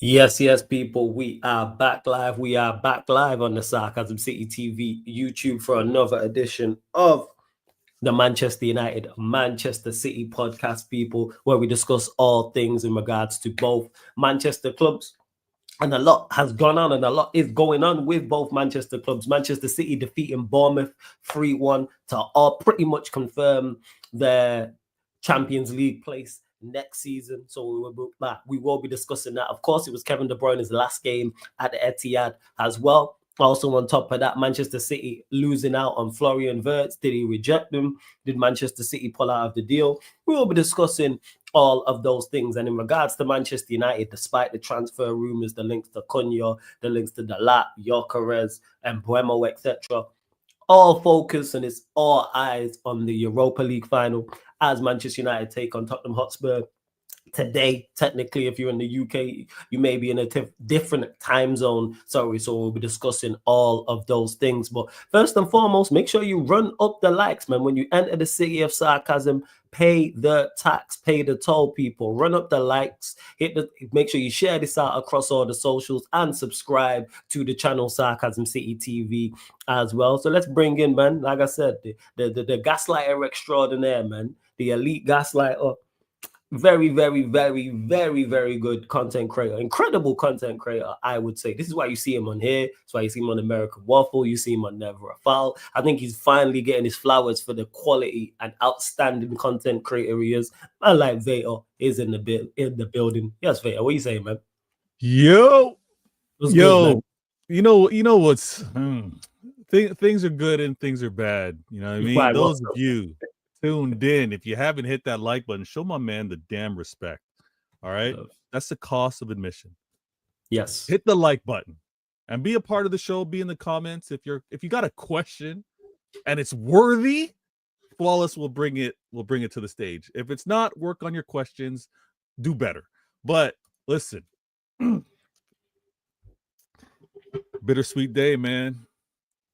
Yes, yes, people. We are back live. We are back live on the Sarcasm City TV YouTube for another edition of the Manchester United Manchester City podcast, people, where we discuss all things in regards to both Manchester clubs. And a lot has gone on and a lot is going on with both Manchester clubs. Manchester City defeating Bournemouth 3-1 to all pretty much confirm their Champions League place next season. So we will be discussing that. Of course, it was Kevin De Bruyne's last game at the Etihad as well. Also, on top of that, Manchester City losing out on Florian Wirtz. Did he reject them? Did Manchester City pull out of the deal? We will be discussing all of those things. And in regards to Manchester United, despite the transfer rumors, the links to Cunha, the links to Delap, Gyökeres, and Bruyne, etc., all focus and it's all eyes on the Europa League final as Manchester United take on Tottenham Hotspur today. Technically, if you're in the UK, you may be in a different time zone. Sorry, so we'll be discussing all of those things. But first and foremost, make sure you run up the likes, man. When you enter the city of sarcasm, pay the tax, pay the toll, people. Run up the likes, make sure you share this out across all the socials and subscribe to the channel Sarcasm City TV as well. So let's bring in, man, like I said, the gaslighter extraordinaire, man, the elite gaslighter. Very, very, very, very, very good content creator. Incredible content creator, I would say. This is why you see him on here. That's why you see him on American Waffle. You see him on Never a Foul. I think he's finally getting his flowers for the quality and outstanding content creator he is. I like Vader is in the building. Yes, Vader, what are you saying, man? Yo, good, you know what's things are good and things are bad. You know what I mean? Those of you tuned in, if you haven't hit that like button, show my man the damn respect. All right, that's the cost of admission. Yes, hit the like button and be a part of the show. Be in the comments if you got a question and it's worthy. Flawless will bring it to the stage. If it's not, work on your questions, do better. But listen, bittersweet day, man.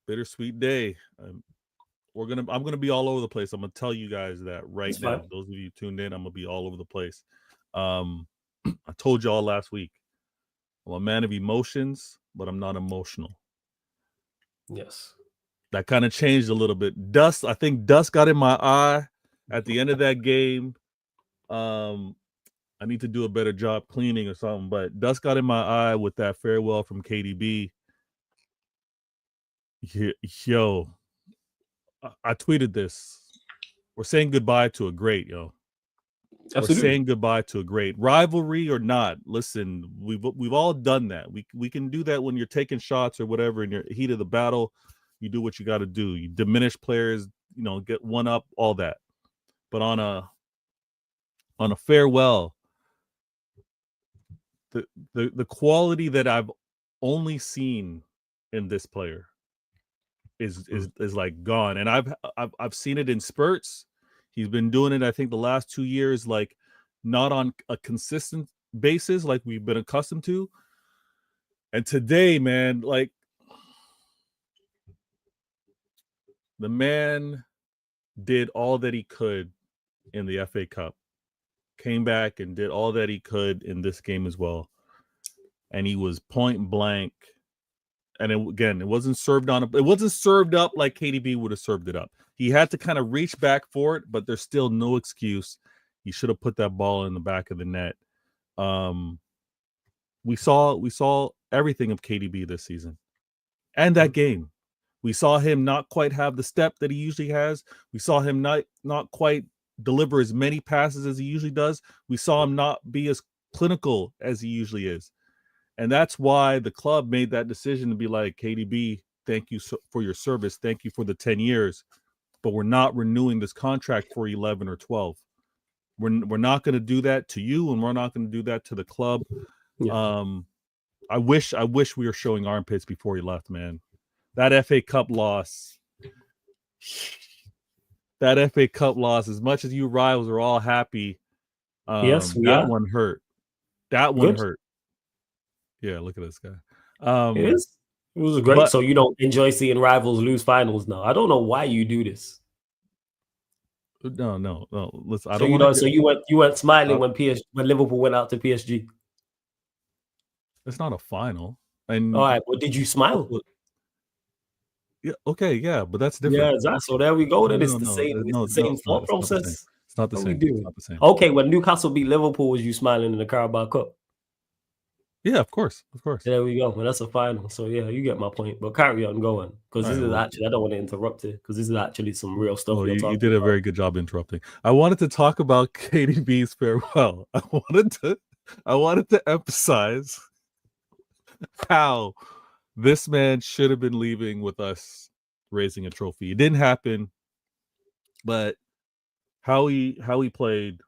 Bittersweet day. I'm gonna be all over the place. I'm gonna tell you guys that right That's now. fine. Those of you tuned in, I'm gonna be all over the place. I told y'all last week, I'm a man of emotions, but I'm not emotional. Yes. That kind of changed a little bit. I think dust got in my eye at the end of that game. I need to do a better job cleaning or something, but dust got in my eye with that farewell from KDB. Yo, I tweeted this. We're saying goodbye to a great, yo. Absolutely. We're saying goodbye to a great. Rivalry or not, listen, we've all done that. We can do that when you're taking shots or whatever in your heat of the battle. You do what you got to do. You diminish players, get one up, all that. But on a farewell, the quality that I've only seen in this player is like gone. And I've seen it in spurts. He's been doing it, I think, the last 2 years, like not on a consistent basis like we've been accustomed to. And today, man, like the man did all that he could in the FA Cup, came back and did all that he could in this game as well. And he was point blank. And it wasn't served up like KDB would have served it up. He had to kind of reach back for it, but there's still no excuse. He should have put that ball in the back of the net. We saw everything of KDB this season. And that game. We saw him not quite have the step that he usually has. We saw him not quite deliver as many passes as he usually does. We saw him not be as clinical as he usually is. And that's why the club made that decision to be like, KDB, thank you for your service. Thank you for the 10 years. But we're not renewing this contract for 11 or 12. We're not going to do that to you, and we're not going to do that to the club. Yeah. I wish we were showing armpits before he left, man. That FA Cup loss. As much as you rivals are all happy, yes, that one hurt. That one hurt. Yeah, look at this guy. It was great. So you don't enjoy seeing rivals lose finals now. I don't know why you do this. No. Listen, I don't. So you weren't smiling when Liverpool went out to PSG. It's not a final. And All right, but did you smile? Yeah, okay, yeah, but that's Yeah, different. exactly. So there we go. Then it's No, the no, same. It's no, the no, same it's not. thought It's not the same. process. It's not the What are we same. It's doing? not the same. Okay, when Newcastle beat Liverpool, was you smiling in the Carabao Cup? Yeah, of course, of course. There we go. Well, that's a final. So yeah, you get my point. But carry on going, because All this right, is well, actually, I don't want to interrupt it, because this is actually some real stuff well, you're you talking did a about. very good job interrupting. I wanted to talk about KDB's farewell. I wanted to emphasize how this man should have been leaving with us raising a trophy. It didn't happen, but how he played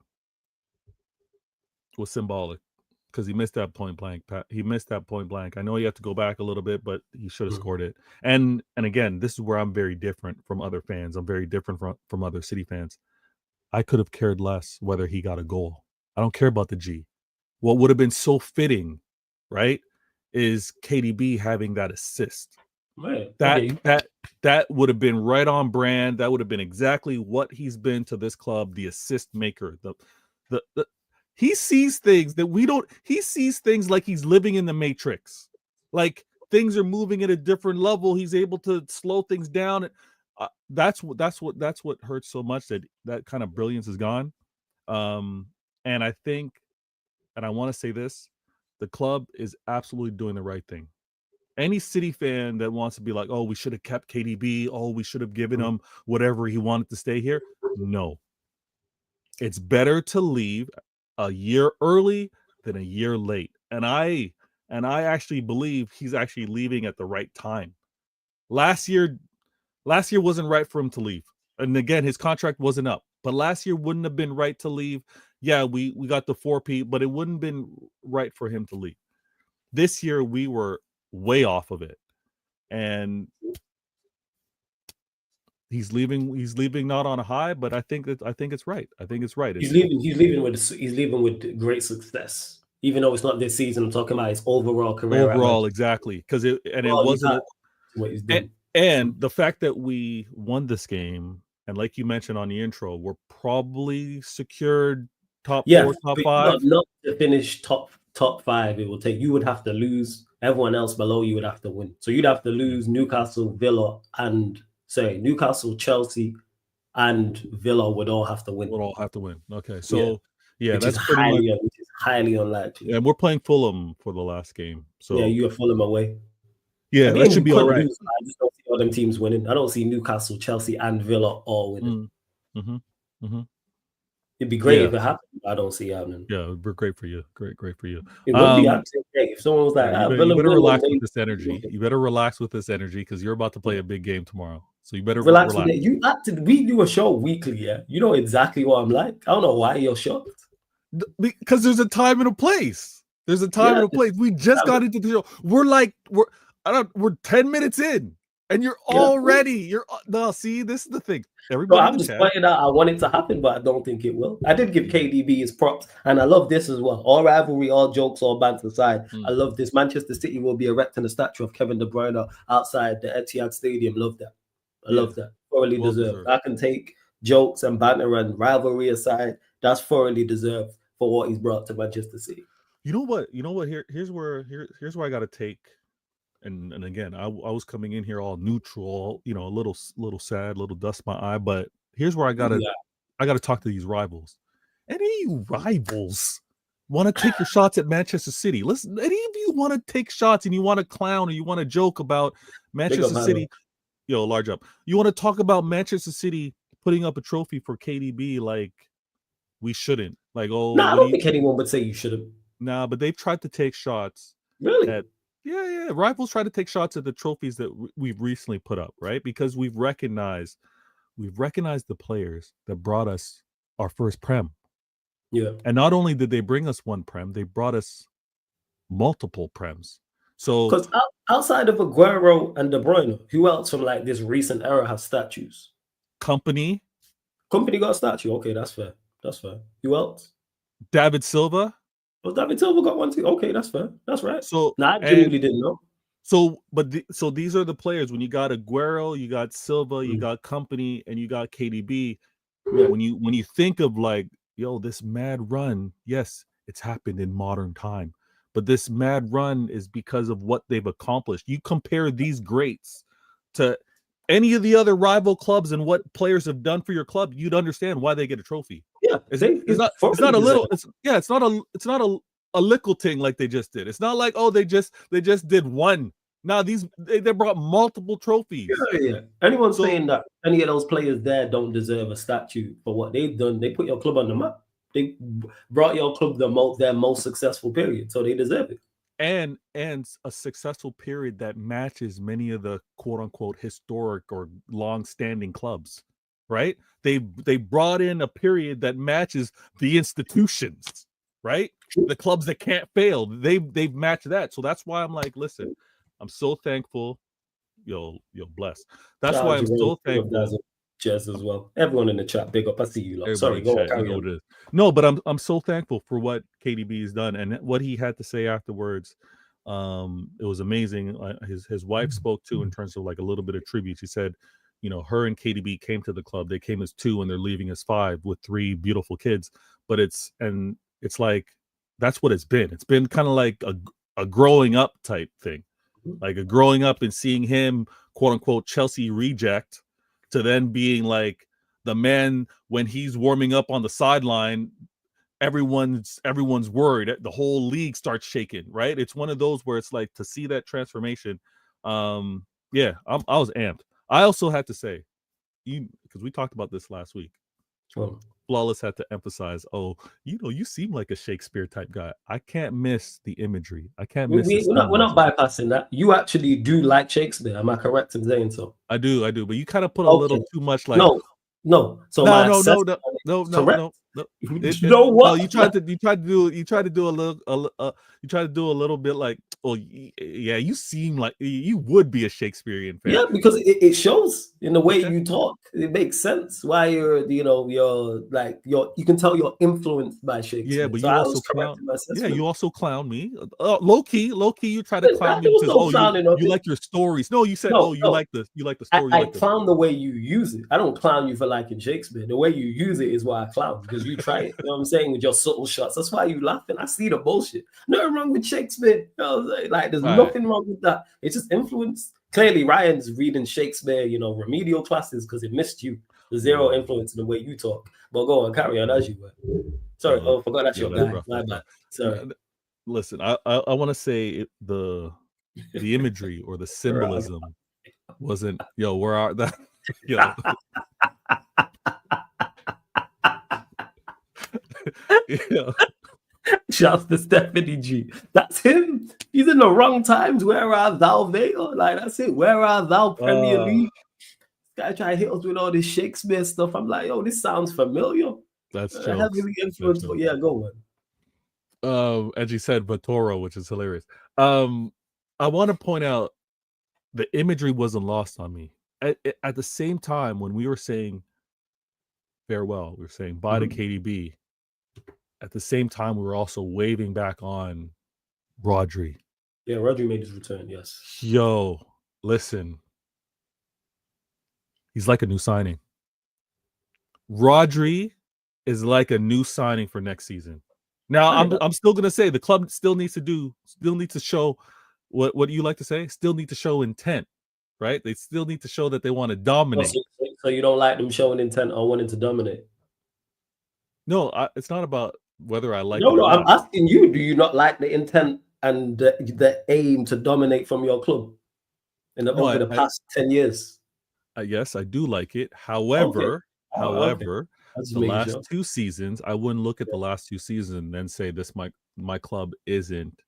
was symbolic because he missed that point blank. He missed that point blank. I know he had to go back a little bit, but he should have scored it. And again, this is where I'm very different from other fans. I'm very different from other City fans. I could have cared less whether he got a goal. I don't care about the G. What would have been so fitting, right, is KDB having that assist. Right. That would have been right on brand. That would have been exactly what he's been to this club, the assist maker. The he sees things that we don't. He sees things like he's living in the Matrix. Like things are moving at a different level. He's able to slow things down. That's what hurts so much, that kind of brilliance is gone. And I think, and I want to say this, the club is absolutely doing the right thing. Any City fan that wants to be like, oh, we should have kept KDB, oh, we should have given him whatever he wanted to stay here. No. It's better to leave a year early than a year late. And I actually believe he's actually leaving at the right time. Last year wasn't right for him to leave. And again, his contract wasn't up. But last year wouldn't have been right to leave. Yeah, we got the 4P, but it wouldn't have been right for him to leave. This year we were way off of it. And he's leaving not on a high, but I think it's right. I think it's right. He's leaving with great success. Even though it's not this season, I'm talking about his overall career. Overall, exactly. Because it wasn't what he's done. And the fact that we won this game, and like you mentioned on the intro, we're probably secured top 4, top 5. Not to finish top 5. It will take, you would have to lose. Everyone else below you would have to win. So you'd have to lose Newcastle, Newcastle, Chelsea, and Villa would all have to win. Would all have to win. Okay, so yeah, which that's which is highly unlikely. And we're playing Fulham for the last game. So yeah, you are Fulham away. Yeah, that should be all right. I just don't see all them teams winning. I don't see Newcastle, Chelsea, and Villa all winning. It'd be great if it happened. I don't see it happening. Yeah, we're great for you. Great for you. It would be absolutely great if someone was like, you better relax with this energy. You better relax with this energy because you're about to play a big game tomorrow. So you better relax. With it. We do a show weekly, yeah. You know exactly what I'm like. I don't know why you're shocked. Because there's a time and a place. There's a time and a place. We just got into the show. We're 10 minutes in, and you're already. See, this is the thing. Everybody, I'm just pointing out. I want it to happen, but I don't think it will. I did give KDB his props, and I love this as well. All rivalry, all jokes, all banter aside, I love this. Manchester City will be erecting a statue of Kevin De Bruyne outside the Etihad Stadium. Love that. I love that. Thoroughly deserved. I can take jokes and banter and rivalry aside. That's thoroughly deserved for what he's brought to Manchester City. You know what? Here's where I got to take. And again, I was coming in here all neutral, a little sad, little dust in my eye. But here's where I gotta talk to these rivals. Any of you rivals want to take your shots at Manchester City? Listen, any of you want to take shots and you want to clown or you want to joke about Manchester City? Large up. You want to talk about Manchester City putting up a trophy for KDB? Like we shouldn't. Like I don't think anyone would say you shouldn't. Nah, but they've tried to take shots. Really? Yeah. Rivals try to take shots at the trophies that we've recently put up, right? Because we've recognized the players that brought us our first Prem. Yeah. And not only did they bring us one Prem, they brought us multiple Prems. So because outside of Aguero and De Bruyne, who else from like this recent era has statues? Company got a statue. Okay, that's fair. Who else? David Silva. Well, David Silva got one too. Okay, that's fair. That's right. So I genuinely didn't know. So these are the players. When you got Aguero, you got Silva, you got Company, and you got KDB. Yeah. When you think of like, this mad run, yes, it's happened in modern time. but this mad run is because of what they've accomplished. You compare these greats to any of the other rival clubs and what players have done for your club, you'd understand why they get a trophy. Yeah, it's not a little. It's not a little thing like they just did. It's not like, oh, they just did one. Now they brought multiple trophies. Yeah. Anyone saying that any of those players there don't deserve a statue for what they've done, they put your club on the map. They brought your club their most successful period, so they deserve it. And a successful period that matches many of the quote unquote historic or long-standing clubs, right? They brought in a period that matches the institutions, right? The clubs that can't fail. They've matched that. So that's why I'm like, listen, I'm so thankful. Yo, bless. That's why I'm so thankful. Jez as well. Everyone in the chat, big up. I see you lot. Sorry, go on, carry on. No, but I'm so thankful for what KDB has done and what he had to say afterwards. It was amazing. His wife spoke too in terms of like a little bit of tribute. She said, her and KDB came to the club. They came as 2 and they're leaving as 5 with 3 beautiful kids. But it's like that's what it's been. It's been kind of like a growing up type thing, like a growing up and seeing him quote unquote Chelsea reject, to then being like the man when he's warming up on the sideline, everyone's worried. The whole league starts shaking, right? It's one of those where it's like to see that transformation. I was amped. I also had to say, because we talked about this last week. Flawless had to emphasize, you seem like a Shakespeare type guy. I can't miss the imagery. I can't miss. We're not bypassing that. You actually do like Shakespeare. Am I correct in saying so? I do. But you kind of put a little too much like. No. So no. You know what? No, you tried to do a little bit like, yeah, you seem like you would be a Shakespearean fan. Yeah, because it shows in the way you talk. It makes sense why you can tell you're influenced by Shakespeare. Yeah, but you also clown me. Low key, you try to clown me because you like your stories. No, you said you like the story. I clown the way you use it. I don't clown you for liking Shakespeare. The way you use it is why I clown, because you try it. You know what I'm saying? With your subtle shots. That's why you laughing. I see the bullshit. Nothing wrong with Shakespeare. You know what I'm saying? Like there's nothing wrong with that. It's just influence. Clearly, Ryan's reading Shakespeare, remedial classes because it missed you. There's zero influence in the way you talk. But go on, carry on as you were. Sorry, I forgot that's your guy. My bad. Sorry. Listen, I want to say the imagery or the symbolism wasn't. Where are that? Shouts to Stephanie G. That's him. He's in the wrong times. Where are thou, Vega? Like that's it. Where are thou, Premier League? This guy try to hit us with all this Shakespeare stuff. I'm like, this sounds familiar. That's heavily influenced. Yeah, go on. As you said, Vitoro, which is hilarious. I want to point out the imagery wasn't lost on me. At the same time, when we were saying farewell, we were saying bye to KDB. At the same time, we were also waving back on Rodri. Yeah, Rodri made his return, yes. Listen. He's like a new signing. Rodri is like a new signing for next season. Now, I'm still going to say the club still needs to show what you like to say, still need to show intent, right? They still need to show that they want to dominate. So you don't like them showing intent or wanting to dominate? No, it's not about whether I like. No, I'm asking you. Do you not like the intent and the aim to dominate from your club over the past 10 years? Yes, I do like it. However, the last 2 seasons, I wouldn't look at the last 2 seasons and then say this my club isn't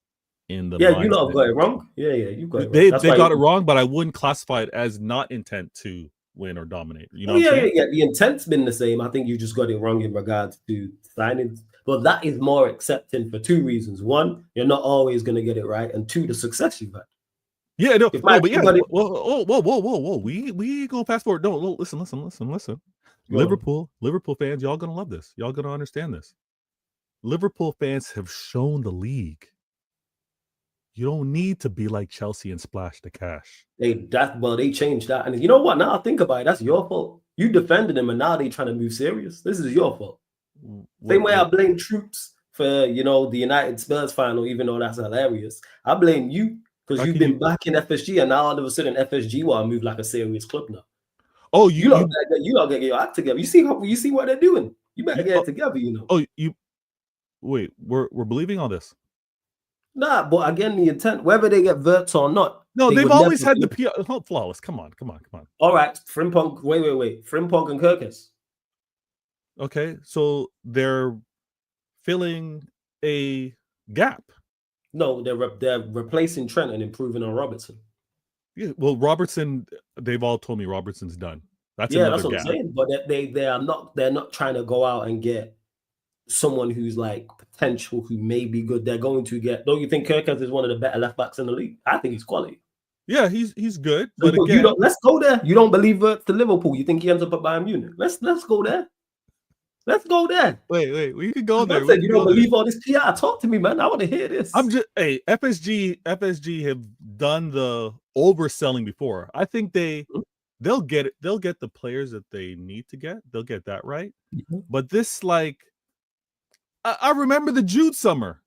in the. Yeah, you lot got it wrong. Yeah, you got it. They got it wrong, but I wouldn't classify it as not intent to win or dominate. You know? Yeah. The intent's been the same. I think you just got it wrong in regards to signings. But that is more accepting for 2 reasons. 1, you're not always going to get it right, and 2, the success you've had. Yeah, no, but yeah. Whoa. We go fast forward. No, listen. Liverpool fans, y'all gonna love this. Y'all gonna understand this. Liverpool fans have shown the league you don't need to be like Chelsea and splash the cash. They changed that, and you know what? Now I think about it, that's your fault. You defended them, and now they trying to move serious. This is your fault. Same way I blame troops for the United Spurs final, even though that's hilarious. I blame you because How you've can you? been backing FSG, and now all of a sudden FSG want to move like a serious club now. Oh, You lot gotta get your act together. You see what they're doing. You better get it together. Oh, you wait. We're believing on this. Nah, but again, the intent, whether they get Wirtz or not. No, they've always had the PR. Flawless. Come on. All right, Frimpong. Wait. Frimpong and Kirkus. Okay, so they're filling a gap. No, they're replacing Trent and improving on Robertson. Yeah, well, Robertson. They've all told me Robertson's done. That's what gap. I'm saying. But they're not trying to go out and get someone who's like potential who may be good. They're going to get. Don't you think Kirkus is one of the better left backs in the league? I think he's quality. Yeah, he's good. So, but again, let's go there. You don't believe Wirtz to Liverpool. You think he ends up at Bayern Munich? Let's go there. Let's go there. Wait. We could go there. You don't believe all this PR? Talk to me, man. I want to hear this. FSG have done the overselling before. I think they'll get it. They'll get the players that they need to get. They'll get that right. Mm-hmm. But this, like, I remember the Jude summer.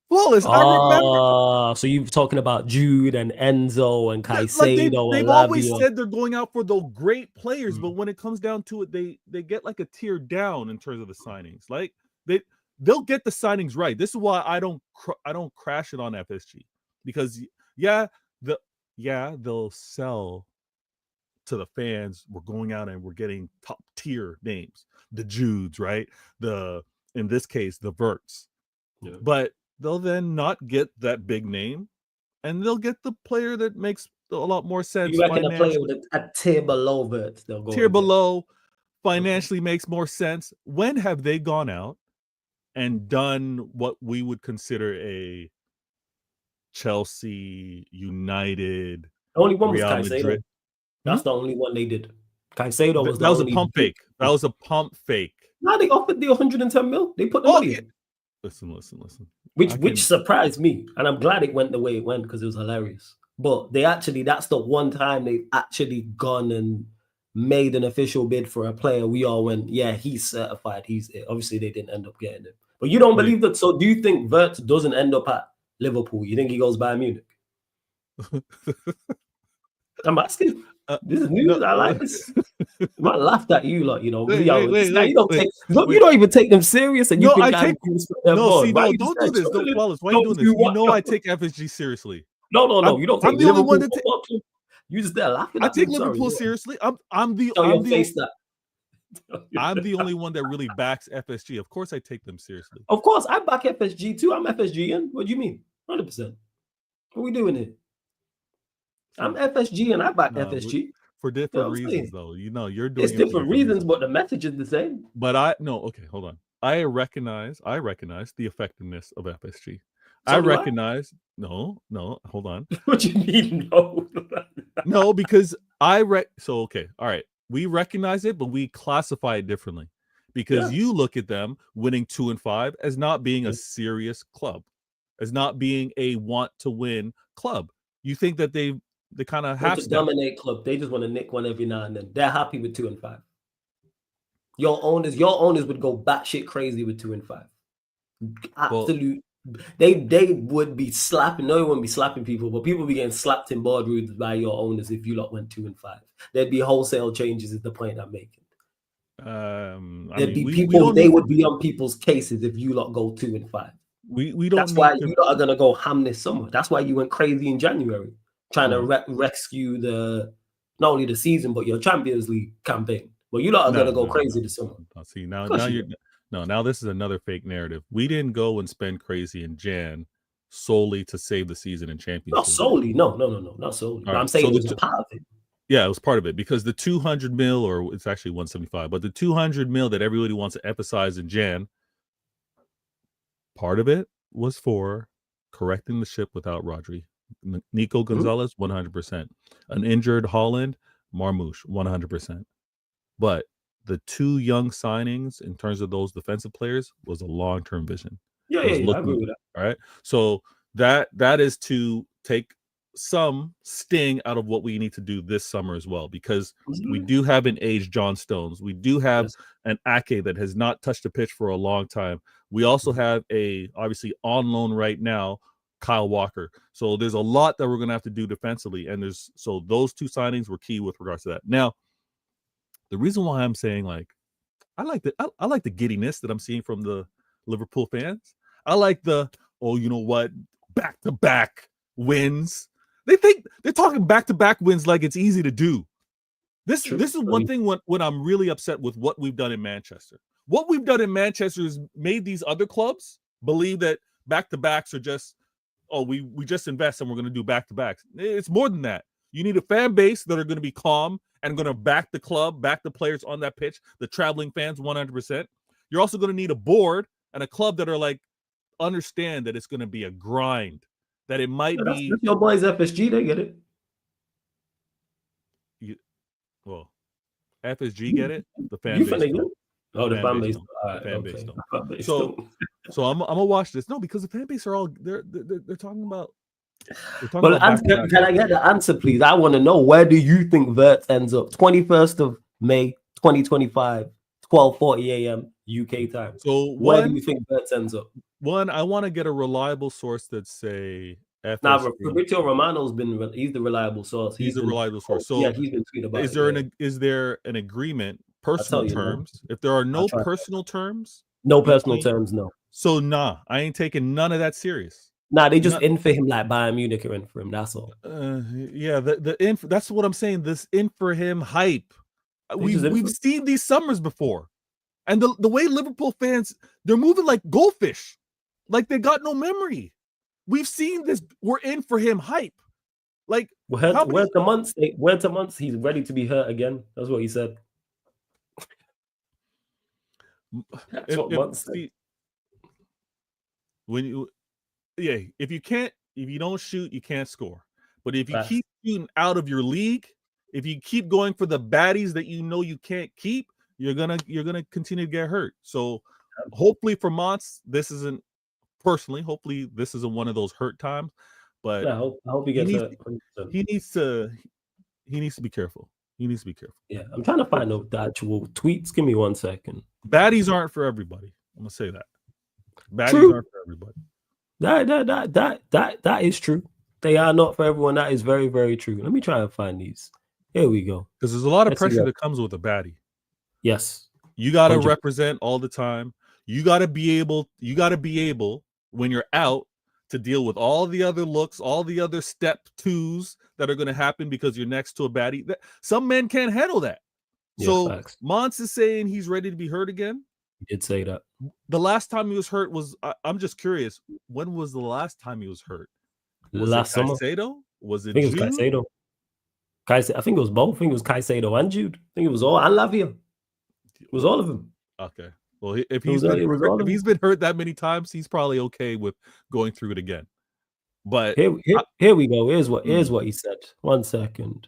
Flawless. I remember. So you're talking about Jude and Enzo and Caicedo. They've always said they're going out for those great players, but when it comes down to it, they get like a tier down in terms of the signings. Like they'll get the signings right. This is why I don't crash it on FSG, because they'll sell to the fans. We're going out and we're getting top tier names, the Judes, right? In this case, the Wirtz, but they'll then not get that big name, and they'll get the player that makes a lot more sense. You reckon a player with a tier below Wirtz, they'll go tier below, financially makes more sense. When have they gone out and done what we would consider a Chelsea, United, the only one Real was Caicedo. Madrid? That's the only one they did. Caicedo was that was a pump fake. That was a pump fake. No, they offered the 110 mil. They put the money in. Listen. Which surprised me, and I'm glad it went the way it went because it was hilarious. But that's the one time they've actually gone and made an official bid for a player. We all went, yeah, he's certified. He's it. Obviously they didn't end up getting him. But you don't believe that. So do you think Wirtz doesn't end up at Liverpool? You think he goes Bayern Munich? I'm asking. This is news. I like this. I laughed at you, like, you don't even take them serious, and you think don't do this. Why are you doing this? You know I take FSG seriously. No, you don't take. I'm the only one that you just there laughing. I take Liverpool seriously. I'm the only one that really backs FSG. Of course, I take them seriously. Of course, I back FSG too. I'm FSG, what do you mean? 100%. What are we doing here? I'm FSG and I back FSG for different reasons, though. You're doing it's different reasons, but the message is the same. But hold on. I recognize the effectiveness of FSG. No, hold on. What do you mean no? No, because all right. We recognize it, but we classify it differently. Because you look at them winning 2 and 5 as not being a serious club, as not being a want to win club. You think that they kind of have to dominate club. They just want to nick one every now and then. They're happy with 2 and 5. Your owners would go batshit crazy with 2 and 5. Absolute. They would be slapping. No, they wouldn't be slapping people, but people be getting slapped in boardrooms by your owners if you lot went 2 and 5. There'd be wholesale changes. Is the point I'm making. They would be on people's cases if you lot go 2 and 5. We don't. That's why you lot are gonna go ham this summer. That's why you went crazy in January, trying to rescue not only the season but your Champions League campaign. Well, you lot are gonna go crazy this summer. See now this is another fake narrative. We didn't go and spend crazy in Jan solely to save the season in Champions League. Not solely, no, not solely. But I'm saying it was a part of it. Yeah, it was part of it because the 200 mil, or it's actually 175, but the 200 mil that everybody wants to emphasize in Jan, part of it was for correcting the ship without Rodri. Nico Gonzalez, 100%. An injured Holland, Marmoush, 100%. But the 2 young signings in terms of those defensive players was a long-term vision. I agree with that. All right. So that is to take some sting out of what we need to do this summer as well, because we do have an aged John Stones. We do have an Ake that has not touched a pitch for a long time. We also have obviously on loan right now, Kyle Walker. So there's a lot that we're going to have to do defensively. And so those two signings were key with regards to that. Now, the reason why I'm saying I like the giddiness that I'm seeing from the Liverpool fans. I like you know what, back-to-back wins. They think they're talking back-to-back wins like it's easy to do. This is one thing when I'm really upset with what we've done in Manchester. What we've done in Manchester is made these other clubs believe that back-to-backs are just, we just invest and we're going to do back-to-backs. It's more than that. You need a fan base that are going to be calm and going to back the club, back the players on that pitch, the traveling fans 100%. You're also going to need a board and a club that are understand that it's going to be a grind, that it might be. That's your boys FSG, they get it. FSG get it. The fan base. The fan base. The fan base. So I'm gonna watch this. No, because the fan base are all they're talking about. Well, can I get the answer, please? I want to know, where do you think Wirtz ends up? 21st of May, 2025, 12:40 a.m. UK time. So where do you think Wirtz ends up? One, I want to get a reliable source that say FSG. Now, Fabrizio Romano's he's the reliable source. He's the reliable source. So yeah, he's been tweeting about is there an agreement, personal terms? If there are no personal terms, no personal terms, no. So I ain't taking none of that serious. Nah, they just in for him like Bayern Munich are in for him. That's all. That's what I'm saying. This in for him hype. We've seen these summers before, and the way Liverpool fans, they're moving like goldfish, like they got no memory. We've seen this. We're in for him hype. Where's the months? He's ready to be hurt again. That's what he said. That's what months said. If you don't shoot, you can't score. But if you keep shooting out of your league, if you keep going for the baddies that you know you can't keep, you're gonna continue to get hurt. So hopefully for Mons, hopefully this isn't one of those hurt times. But I hope he gets hurt. He needs to be careful. He needs to be careful. Yeah, I'm trying to find out the actual tweets. Give me 1 second. Baddies aren't for everybody. I'm gonna say that. Baddies aren't for everybody. That is true. They are not for everyone. That is very, very true. Let me try and find these. Here we go. Because there's a lot of pressure that comes with a baddie. Yes. You got to represent all the time. You got to be able when you're out to deal with all the other looks, all the other step twos that are going to happen because you're next to a baddie. Some men can't handle that. So Mons is saying he's ready to be hurt again. He did say that. The last time he was hurt was, I'm just curious, when was the last time he was hurt? Was last it Caicedo? Was it I think it was Caicedo. I think it was both. I think it was Caicedo and Jude. I think it was all, and Lavia. It was all of them. Okay. Well, if he's been hurt that many times, he's probably okay with going through it again. But here we go. Here's what he said. 1 second.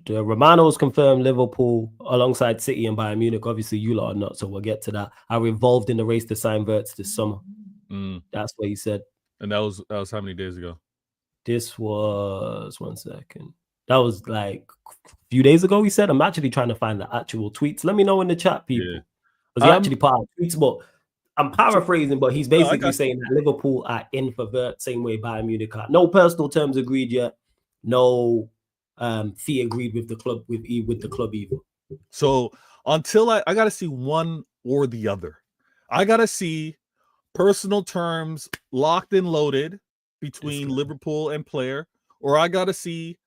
Romano's confirmed Liverpool alongside City and Bayern Munich. Obviously, you lot are not, so we'll get to that. Are involved in the race to sign Wirtz this summer. That's what he said. And that was how many days ago? This was 1 second. That was like a few days ago. He said. I'm actually trying to find the actual tweets. Let me know in the chat, people. Because he actually put out tweets, but I'm paraphrasing. But he's basically saying that Liverpool are in for Wirtz, same way Bayern Munich are. No personal terms agreed yet. No fee agreed with the club with the club either. So until I gotta see one or the other. I gotta see personal terms locked and loaded between Liverpool and player, or I gotta see,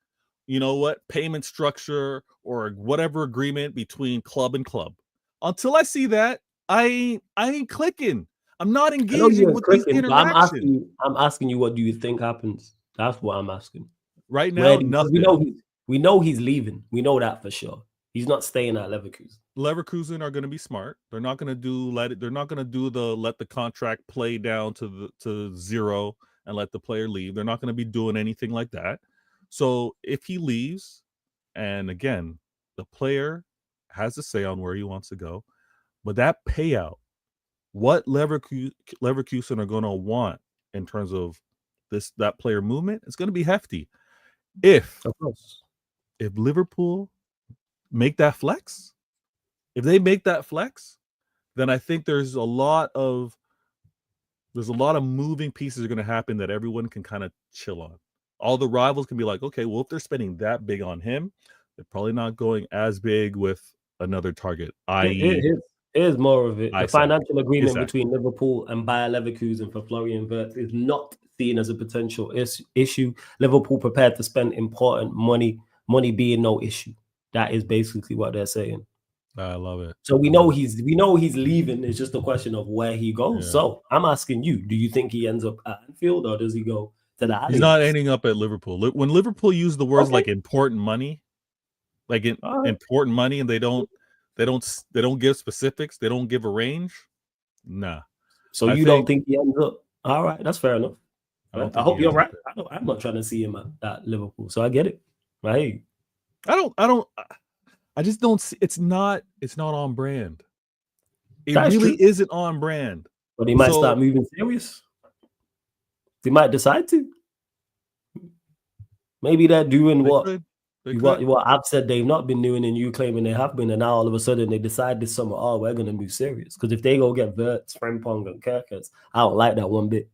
payment structure or whatever agreement between club and club. Until I see that, I ain't clicking. I'm not engaging with these interactions. I'm asking you, what do you think happens? That's what I'm asking. Right now, nothing. We know he's leaving. We know that for sure. He's not staying at Leverkusen. Leverkusen are going to be smart. They're not going to let the contract play down to zero and let the player leave. They're not going to be doing anything like that. So if he leaves, and again, the player has a say on where he wants to go, but that payout, what Leverkusen are going to want in terms of that player movement, it's going to be hefty. If Of course. Liverpool make that flex, if they make that flex, then I think there's a lot of moving pieces are going to happen that everyone can kind of chill on. All the rivals can be like, okay, well, if they're spending that big on him, they're probably not going as big with another target, i.e., here's more of it. The Isaac. financial agreement Isaac. between Liverpool and Bayer Leverkusen for Florian Wirtz is not seen as a potential issue. Liverpool prepared to spend important money being no issue. That is basically what they're saying. I love it. So we know he's leaving. It's just a question of where he goes. Yeah. So I'm asking you: do you think he ends up at Anfield or does he go to the Allianz? He's not ending up at Liverpool. When Liverpool use the words like important money, important money, and they don't give specifics, they don't give a range. Nah. So you don't think he ends up? All right, that's fair enough. I hope you're right. I'm not trying to see him at Liverpool, so I get it. Right? I just don't see. It's not on brand. It That's really true. isn't on brand. But they might start moving serious. They might decide to. Maybe they're doing what I've said they've not been doing, and you claiming they have been, and now all of a sudden they decide this summer, oh, we're going to move serious. Because if they go get Wirtz, Frimpong, and Kerkers, I don't like that one bit.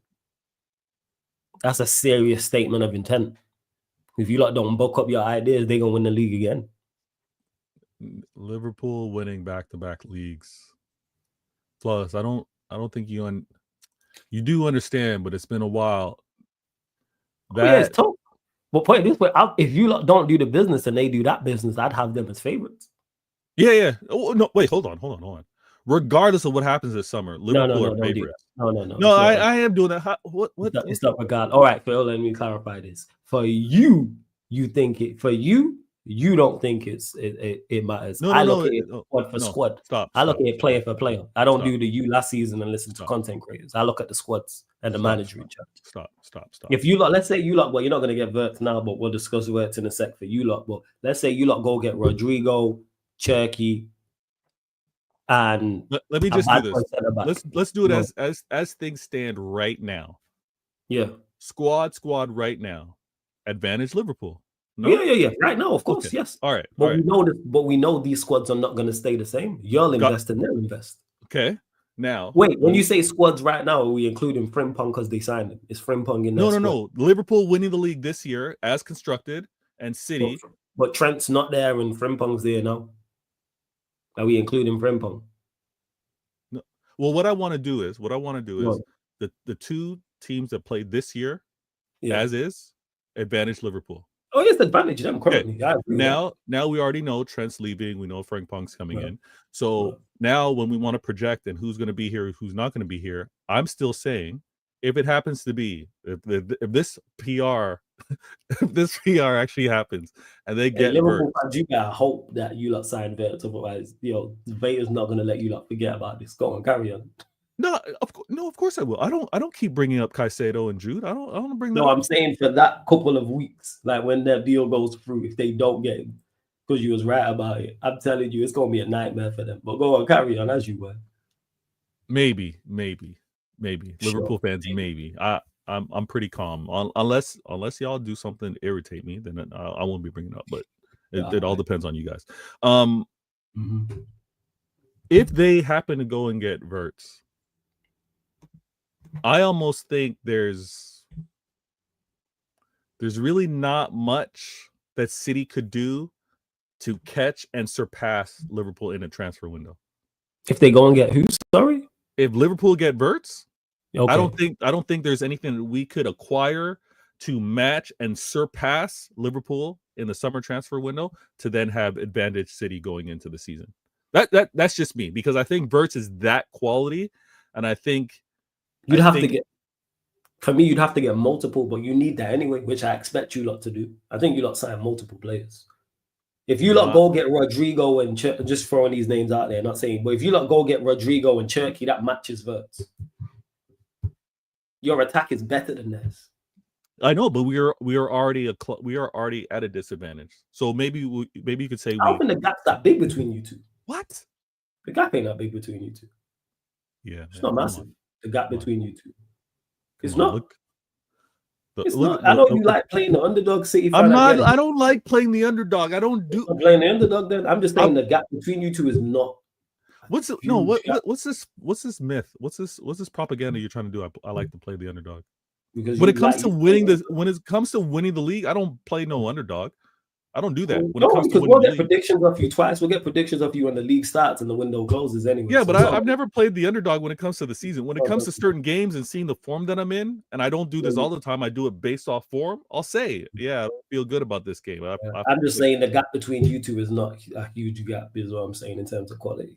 That's a serious statement of intent. If you don't buck up your ideas, they're going to win the league again. Liverpool winning back-to-back leagues. Plus, I don't think you do understand, but it's been a while. It's tough. But put it this way, if you don't do the business and they do that business, I'd have them as favorites. Yeah. Oh, no, wait, hold on. Regardless of what happens this summer, Liverpool are favorites. No, I am doing that. What? It's not regardless. All right, Phil, let me clarify this. For you think it. For you don't think it matters. I look at it squad for squad. I look at it player for player. I don't do the you last season and listen to content creators. I look at the squads and the manager in charge. Stop. If you let's say you well, you're not going to get Wirtz now, but we'll discuss Wirtz in a sec for you lot. But let's say you go get Rodrigo, Cherky, and let me just do this. Let's do it as things stand right now. Yeah. Squad right now. Advantage Liverpool. No? Yeah. Right now, of course, yes. All right. But we know these squads are not going to stay the same. You'll invest and they'll invest. Okay. Now, wait. When you say squads right now, are we including Frimpong because they signed him? Is Frimpong in there? No. Liverpool winning the league this year as constructed, and City. But Trent's not there and Frimpong's there now. Are we including Frimpong? No. Well, what I want to do is the two teams that played this year, as is, advantage Liverpool. Oh, yes, advantage them currently. Okay. Now we already know Trent's leaving. We know Frimpong's coming in. So now when we want to project and who's going to be here, who's not going to be here, I'm still saying if it happens to be, if this PR actually happens and they get Liverpool fans, you gotta hope that you lot sign Wirtz, otherwise, Vader's not going to let you lot forget about this. Go on, carry on. No, of course I will. I don't keep bringing up Caicedo and Jude. I don't bring that. No, I'm saying for that couple of weeks, like when that deal goes through, if they don't get him, because you was right about it, I'm telling you, it's gonna be a nightmare for them. But go on, carry on as you were. Maybe. Liverpool fans, maybe. I'm pretty calm. Unless y'all do something to irritate me, then I won't be bringing it up. But it all depends on you guys. If they happen to go and get Wirtz, I almost think there's really not much that City could do to catch and surpass Liverpool in a transfer window. If they go and get who? Sorry? If Liverpool get Wirtz, okay. I don't think there's anything that we could acquire to match and surpass Liverpool in the summer transfer window to then have advantage City going into the season. That's just me, because I think Wirtz is that quality, and I think you'd have to get multiple, but you need that anyway, which I expect you lot to do. I think you lot sign multiple players. If you lot go get Rodrigo and just throwing these names out there, not saying, but if you lot go get Rodrigo and Cherky, that matches Wirtz. Your attack is better than this. I know, but we are already at a disadvantage. So maybe you could say I don't think the gap's that big between you two. What? The gap ain't that big between you two. Yeah, it's not massive. The gap between you two. It's not. It's not. I know you like playing the underdog, City fan. I'm not. I don't like playing the underdog. I don't do. I'm playing the underdog. Then I'm just saying the gap between you two is not. What's this myth? What's this propaganda you're trying to do? I like to play the underdog. Because when it comes to winning the league, I don't play no underdog. I don't do that. Because we'll get predictions of you twice. We'll get predictions of you when the league starts and the window closes anyway. Yeah, but I've never played the underdog when it comes to the season. When it comes to certain games and seeing the form that I'm in, and I don't do this all the time, I do it based off form. I'll say, I feel good about this game. I'm just saying the gap between you two is not a huge gap, is what I'm saying in terms of quality.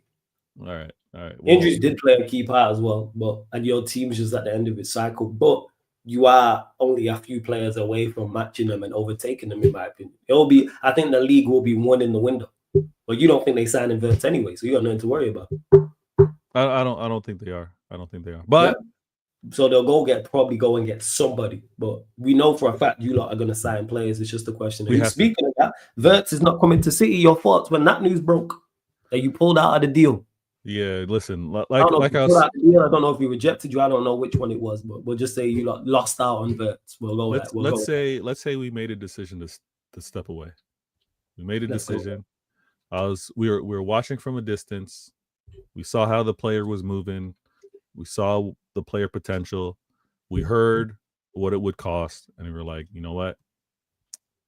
All right. Well, injuries did play a key part as well, and your team's just at the end of its cycle. But you are only a few players away from matching them and overtaking them, in my opinion. I think the league will be one in the window. But you don't think they sign Wirtz anyway, so you got nothing to worry about. I don't think they are. But so they'll probably go and get somebody. But we know for a fact you lot are going to sign players. It's just a question. Speaking of that, Wirtz is not coming to City. Your thoughts when that news broke that you pulled out of the deal? Yeah, listen, I don't know if he rejected you. I don't know which one it was, but we'll just say you lost out on Wirtz. Let's say we made a decision to step away. We made a decision. We were watching from a distance. We saw how the player was moving. We saw the player potential. We heard what it would cost, and we were like, you know what?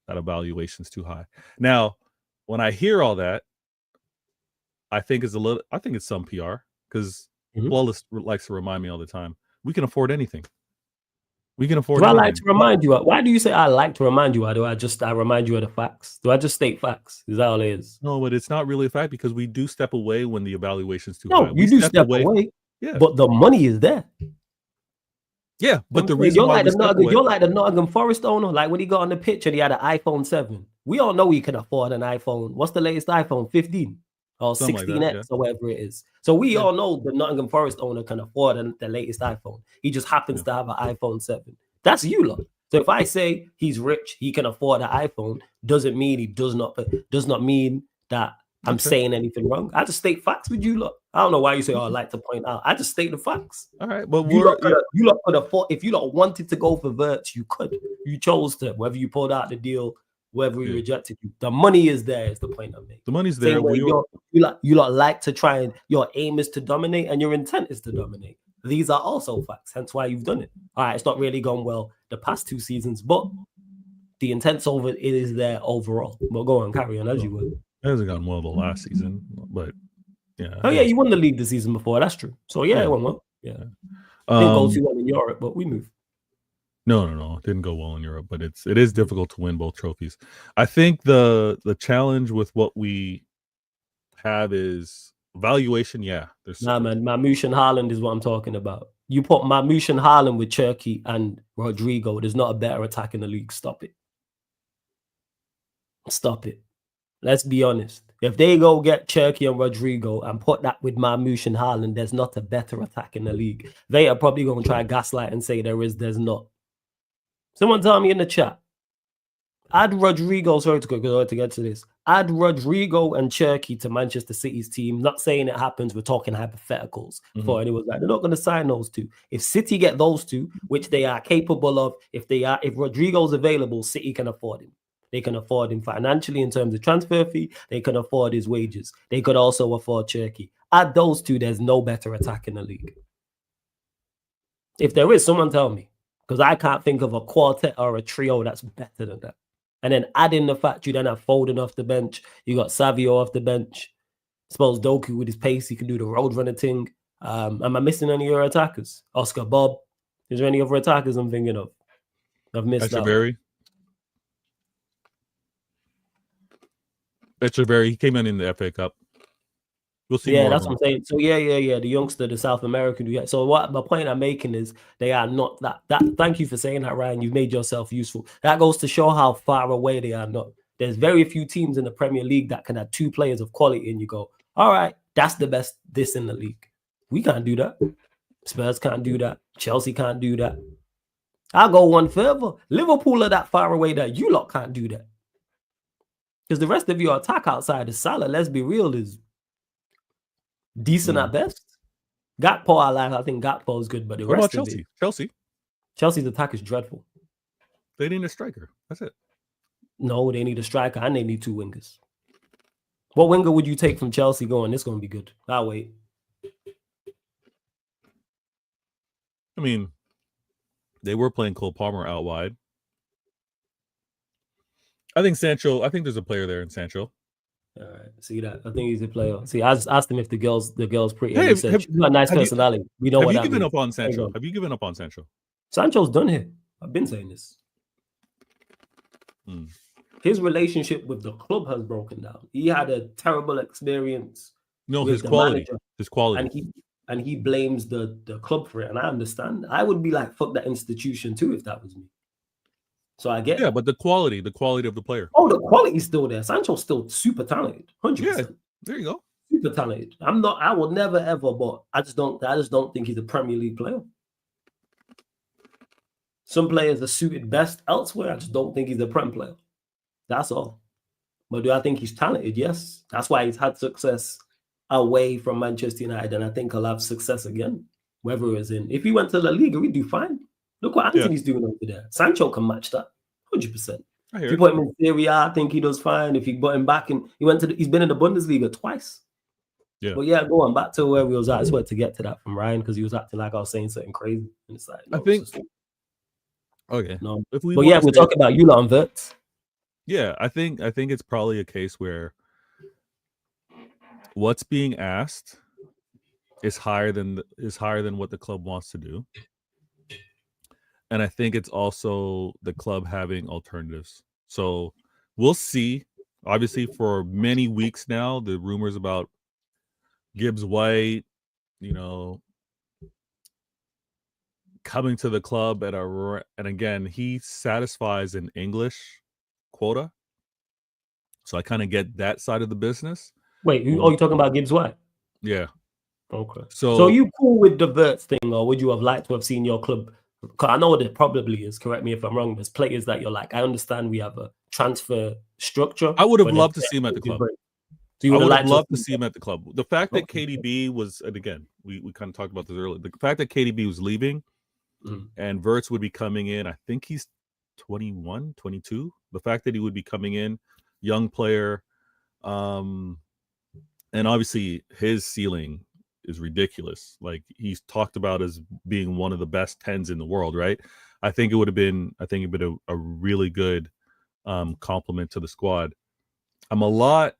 That evaluation's too high. Now, when I hear all that, I think it's some PR because Wallace likes to remind me all the time. We can afford anything. We can afford. Do I like to remind you? Why do you say I like to remind you? Or do I remind you of the facts? Do I just state facts? Is that all it is? No, but it's not really a fact because we do step away when the evaluation's too high. You do step away. Yeah, but the money is there. Yeah, but the reason why you're like the Nottingham Forest owner, like when he got on the pitch and he had an iPhone 7. We all know he can afford an iPhone. What's the latest iPhone? 15 or 16X or whatever it is. So we all know the Nottingham Forest owner can afford the latest iPhone. He just happens to have an iPhone 7. That's you lot. So if I say he's rich, he can afford an iPhone, doesn't mean he does not mean that I'm saying anything wrong. I just state facts with you lot. I don't know why you say, I like to point out. I just state the facts. All right, but you lot could afford. If you lot wanted to go for Wirtz, you could. You chose to. Whether you pulled out the deal, whether we rejected you, the money is there. Is the point I'm making. The money's there. You lot like to try and your aim is to dominate and your intent is to dominate. These are also facts. Hence why you've done it. All right, it's not really gone well the past 2 seasons, but the intent's over. It is there overall. But go on, carry on as you would. It hasn't gone well the last season, but yeah. Oh yeah, you won the league the season before. That's true. So yeah, it went well. Yeah, didn't go too well in Europe, but we moved. No, it didn't go well in Europe, but it is difficult to win both trophies. I think the challenge with what we have is valuation. Yeah, man, Mamouche and Haaland is what I'm talking about. You put Mamouche and Haaland with Cherki and Rodrigo. There's not a better attack in the league. Stop it. Let's be honest. If they go get Cherki and Rodrigo and put that with Mamouche and Haaland, there's not a better attack in the league. They are probably going to try gaslight and say there's not. Someone tell me in the chat. Add Rodrigo, to get to this. Add Rodrigo and Cherki to Manchester City's team. Not saying it happens, we're talking hypotheticals. For anyone's like, they're not going to sign those two. If City get those two, which they are capable of, if Rodrigo's available, City can afford him. They can afford him financially in terms of transfer fee. They can afford his wages. They could also afford Cherki. Add those two, there's no better attack in the league. If there is, someone tell me. Because I can't think of a quartet or a trio that's better than that. And then add in the fact you then have Foden off the bench. You got Savio off the bench. Suppose Doku with his pace, he can do the road runner thing. Am I missing any of your attackers? Oscar Bob. Is there any other attackers I'm thinking of? I've missed out. Echeverry, he came in the FA Cup. We'll see. Yeah, that's what I'm saying. So yeah. The youngster, the South American. So what my point I'm making is they are not that. Thank you for saying that, Ryan. You've made yourself useful. That goes to show how far away they are not. There's very few teams in the Premier League that can have 2 players of quality, and you go, all right, that's the best this in the league. We can't do that. Spurs can't do that. Chelsea can't do that. I'll go one further. Liverpool are that far away that you lot can't do that. Because the rest of your attack outside of Salah, let's be real, is decent at best. Gakpo, I think Gakpo is good, but the rest of it, Chelsea's Chelsea's attack is dreadful. They need a striker. That's it. No, they need a striker and they need 2 wingers. What winger would you take from Chelsea going? It's going to be good. I'll wait. I mean, they were playing Cole Palmer out wide. I think there's a player there in Sancho. All right. See that? I think he's a player. See, I just asked him if the girl's pretty. Hey, and he said, she's got a nice personality. We know have what you that given means. up on Sancho? Have you given up on Sancho? Sancho's done here. I've been saying this. His relationship with the club has broken down. He had a terrible experience. No, with his the quality. manager, His quality. And he blames the club for it. And I understand. I would be like, fuck that institution too if that was me. So I get that. But the quality of the player. Oh, the quality's still there. Sancho's still super talented. 100%. Yeah, there you go. Super talented. I will never ever, but I just don't think he's a Premier League player. Some players are suited best elsewhere. I just don't think he's a Prem player. That's all. But do I think he's talented? Yes. That's why he's had success away from Manchester United, and I think he'll have success again, whether it's in. If he went to La Liga, we'd do fine. Look what Anthony's doing over there. Sancho can match that, 100%. If you put him in Serie A, I think he does fine. If you put him back in, he's been in the Bundesliga twice. Yeah. But yeah, go on back to where we was at. I just wanted to get to that from Ryan because he was acting like I was saying something crazy. And it's like, no, I think. Okay. No. If we we're talking about you lot and Wirtz. Yeah, I think it's probably a case where what's being asked is higher than what the club wants to do. And I think it's also the club having alternatives. So we'll see. Obviously, for many weeks now, the rumors about Gibbs White, coming to the club and again, he satisfies an English quota. So I kind of get that side of the business. Wait, you're talking about Gibbs White? Yeah. Okay. So are you cool with the Wirtz thing, or would you have liked to have seen your club? Because I know there probably is, correct me if I'm wrong, there's players that you're like, I understand we have a transfer structure. I would have loved to see him at the club. So I would have loved to see him at the club. The fact that KDB was, and again, we kind of talked about this earlier, the fact that KDB was leaving and Wirtz would be coming in, I think he's 21, 22. The fact that he would be coming in, young player, and obviously his ceiling is ridiculous. Like he's talked about as being one of the best 10s in the world, right? I think it would have been a really good compliment to the squad. I'm a lot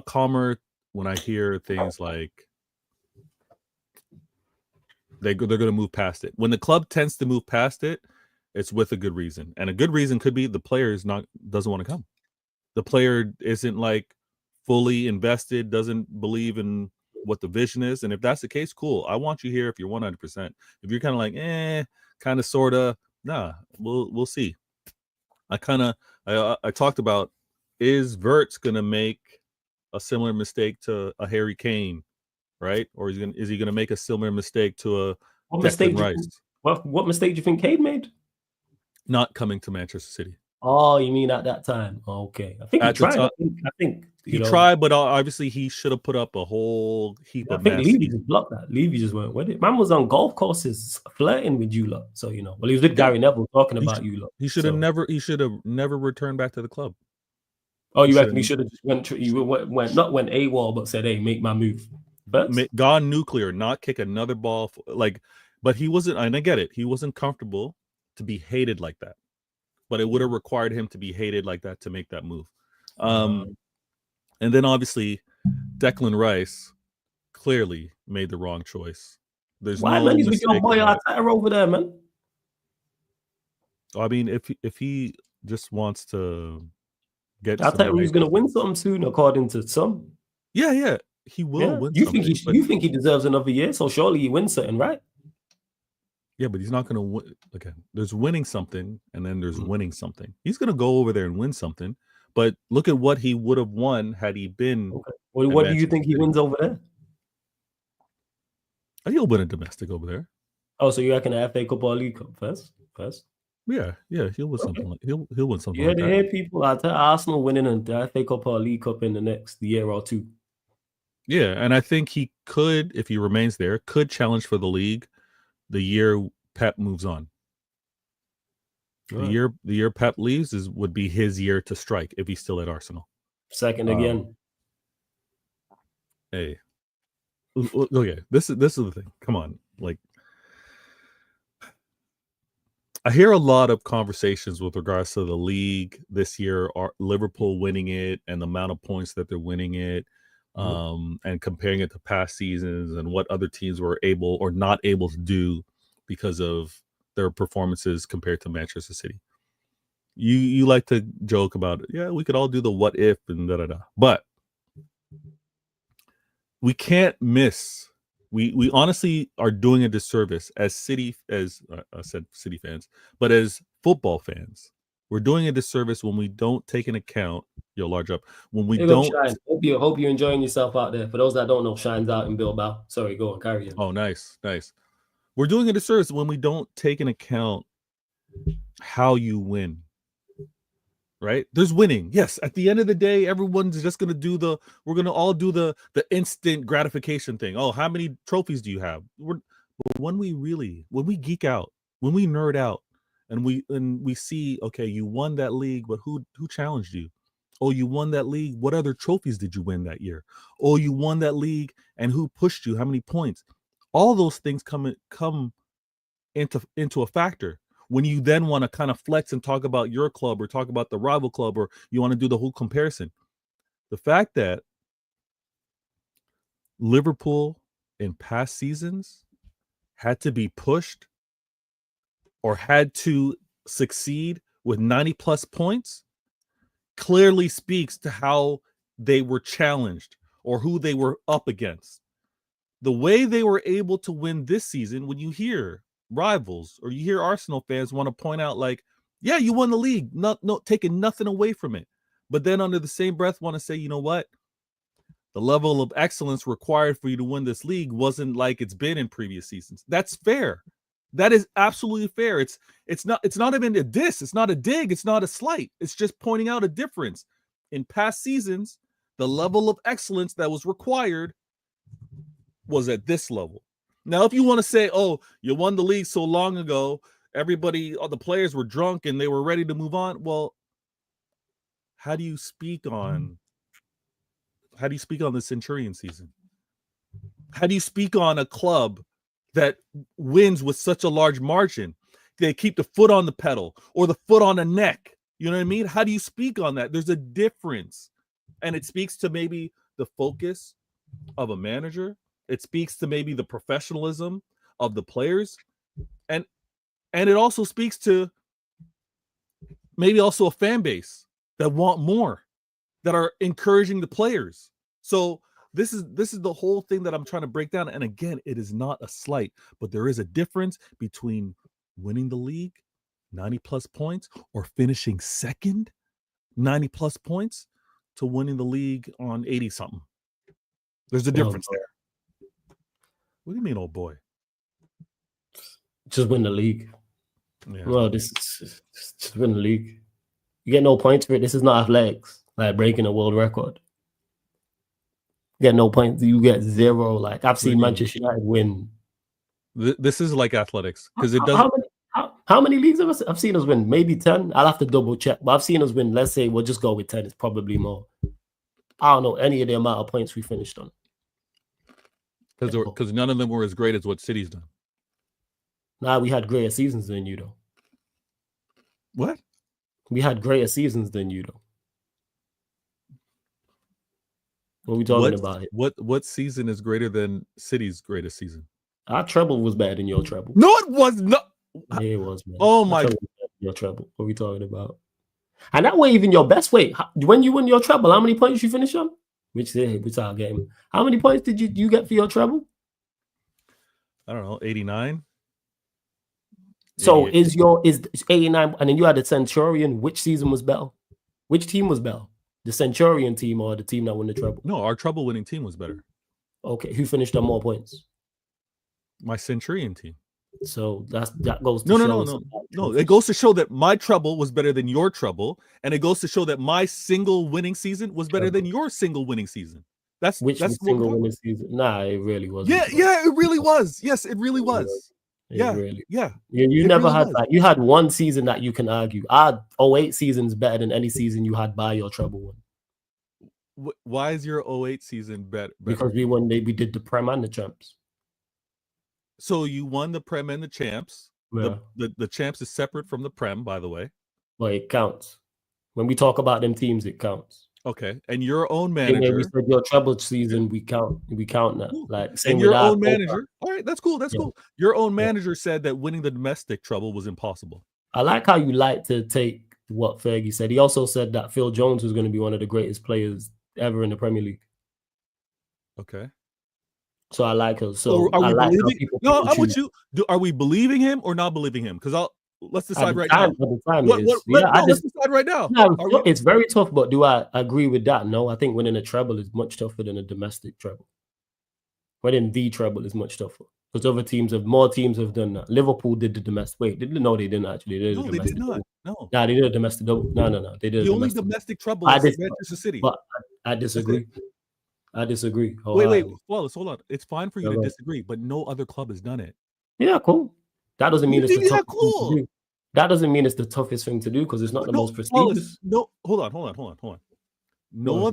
calmer when I hear things like they're going to move past it. When the club tends to move past it, it's with a good reason. And a good reason could be the player doesn't want to come. The player isn't like fully invested, doesn't believe in what the vision is. And if that's the case, cool. I want you here if you're 100%. If you're kind of like, kind of, sort of, nah, we'll see. I talked about, is Wirtz going to make a similar mistake to a Harry Kane, right? Or is he going to make a similar mistake to a Declan Rice? What mistake do you think Kane made? Not coming to Manchester City. Oh, you mean at that time? Okay, I think he tried. I think he tried, but obviously he should have put up a whole heap of. I think Levy just blocked that. Levy just went with it. Man was on golf courses flirting with you lot, so well, he was with Gary Neville talking about you lot. He should have never. He should have never returned back to the club. Oh, you reckon he should have just went AWOL, but said, "Hey, make my move." But gone nuclear, not kick another ball. But he wasn't. And I get it. He wasn't comfortable to be hated like that. But it would have required him to be hated like that to make that move. And then obviously, Declan Rice clearly made the wrong choice. There's why, no man? He's with your boy Arteta over there, man. I mean, if he just wants to get, I'll tell you, he's going to win something soon, according to some. Yeah, he will win. You think he deserves another year? So surely he wins something, right? Yeah, but he's not going to win. Okay, there's winning something, and then there's winning something. He's going to go over there and win something. But look at what he would have won had he been. Okay. Well, what do you think he wins over there? He'll win a domestic over there. Oh, so you reckon the FA Cup or League Cup first? Yeah, he'll win something. Like he'll win something. Yeah, they hear people. I tell Arsenal winning the FA Cup or League Cup in the next year or two. Yeah, and I think he could, if he remains there, could challenge for the league the year Pep moves on. The year Pep leaves would be his year to strike if he's still at Arsenal. Second again. Hey, okay. This is the thing. Come on, like I hear a lot of conversations with regards to the league this year, are Liverpool winning it and the amount of points that they're winning it, and comparing it to past seasons and what other teams were able or not able to do because of their performances compared to Manchester City. You like to joke about, yeah, we could all do the what if and da-da-da. But we can't miss. We honestly are doing a disservice as City fans, but as football fans, we're doing a disservice when we don't take into account large up. When we don't, hope you're enjoying yourself out there. For those that don't know, Shine's out in Bilbao. Sorry, go on, carry on. Oh, nice. We're doing a disservice when we don't take into account how you win. Right? There's winning. Yes. At the end of the day, everyone's just going to we're going to all do the instant gratification thing. Oh, how many trophies do you have? But when we geek out, when we nerd out and we see, okay, you won that league, but who challenged you? Oh, you won that league. What other trophies did you win that year? Oh, you won that league and who pushed you? How many points? All those things come into a factor. When you then want to kind of flex and talk about your club or talk about the rival club, or you want to do the whole comparison, the fact that Liverpool in past seasons had to be pushed or had to succeed with 90 plus points clearly speaks to how they were challenged or who they were up against. The way they were able to win this season, when you hear rivals or you hear Arsenal fans want to point out, like, yeah, you won the league, not taking nothing away from it, but then under the same breath want to say, you know what, the level of excellence required for you to win this league wasn't like it's been in previous seasons. That's fair. That is absolutely fair. It's not even a diss, it's not a dig, it's not a slight. It's just pointing out a difference. In past seasons, the level of excellence that was required was at this level. Now, if you want to say, oh, you won the league so long ago, all the players were drunk and they were ready to move on. Well, how do you speak on the Centurion season? How do you speak on a club that wins with such a large margin? They keep the foot on the pedal or the foot on the neck. You know what I mean? How do you speak on that? There's a difference. And it speaks to maybe the focus of a manager. It speaks to maybe the professionalism of the players. And it also speaks to maybe also a fan base that want more, that are encouraging the players. So this is the whole thing that I'm trying to break down. And again, it is not a slight, but there is a difference between winning the league, 90 plus points, or finishing second, 90 plus points, to winning the league on 80 something. There's a difference there. What do you mean, old boy? Just win the league. Yeah. Well, this is just win the league. You get no points for it. This is not athletics, like breaking a world record. You get no points. You get zero. Like, I've seen Manchester United win. This is like athletics, because it doesn't. How many leagues have I've seen us win? Maybe 10. I'll have to double check, but I've seen us win. Let's say we'll just go with 10. It's probably more. I don't know any of the amount of points we finished on. Because none of them were as great as what City's done. Nah, we had greater seasons than you, though. What? We had greater seasons than you, though. What are we talking about? What season is greater than City's greatest season? Our treble was better than your treble. No, it was not. Yeah, it was, man. Oh my! Your treble. What are we talking about? And that way, even your best way. When you win your treble, how many points you finish on? Which our game. How many points did you get for your treble? I don't know, 89. So is 89, and then you had the Centurion. Which season was better? Which team was better? The Centurion team or the team that won the treble? No, our treble winning team was better. Okay, who finished on more points? My Centurion team. So that goes to no. It goes to show that my treble was better than your treble, and it goes to show that my single winning season was better than your single winning season. That's single winning season. Nah, it really wasn't. Yeah, it really was. Yes, it really was. Yeah, Really. yeah. You It never really had was. that. You had one season that you can argue. Our 08 season's better than any season you had by your treble one. Why is your 08 season better? Because we did the Prem and the Champs. So you won the Prem and the Champs. Yeah. The Champs is separate from the Prem, by the way. But it counts. When we talk about them teams, it counts. Okay. And your own manager. We said your treble season, we count that. Cool. Like same and with your our own manager. All right, that's cool. That's Yeah. cool. Your own manager said that winning the domestic treble was impossible. I like how you like to take what Fergie said. He also said that Phil Jones was going to be one of the greatest players ever in the Premier League. Okay. So I like her. So are we like believing? No, I'm with you. Are we believing him or not believing him? Because let's decide right now. Let's decide right now. It's very tough, but do I agree with that? No, I think winning a treble is much tougher than a domestic treble. Winning the treble is much tougher because more teams have done that. Liverpool did the domestic. Wait, no, they didn't actually. They did not. No, they did a domestic double. No, they did the only domestic treble is Manchester City. But I disagree. I disagree. Wait, Wallace, hold on. It's fine for you to disagree, but no other club has done it. Yeah, cool. That doesn't mean it's the toughest thing to do. That doesn't mean it's the toughest thing to do because it's not the most prestigious. No, hold on. No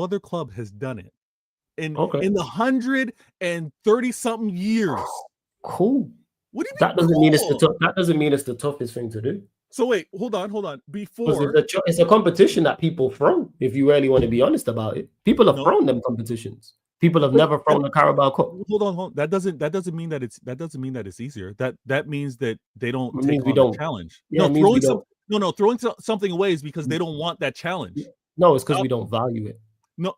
other club has done it in the 130 something years. Cool. What do you mean? That doesn't mean it's the toughest thing to do. So wait, hold on. Before it's a competition that people throw. If you really want to be honest about it, people have thrown them competitions. People have never thrown the Carabao Cup. Hold on. That doesn't mean that it's easier. That means that they don't take on the challenge. Yeah, throwing something away is because they don't want that challenge. No, it's because we don't value it. No.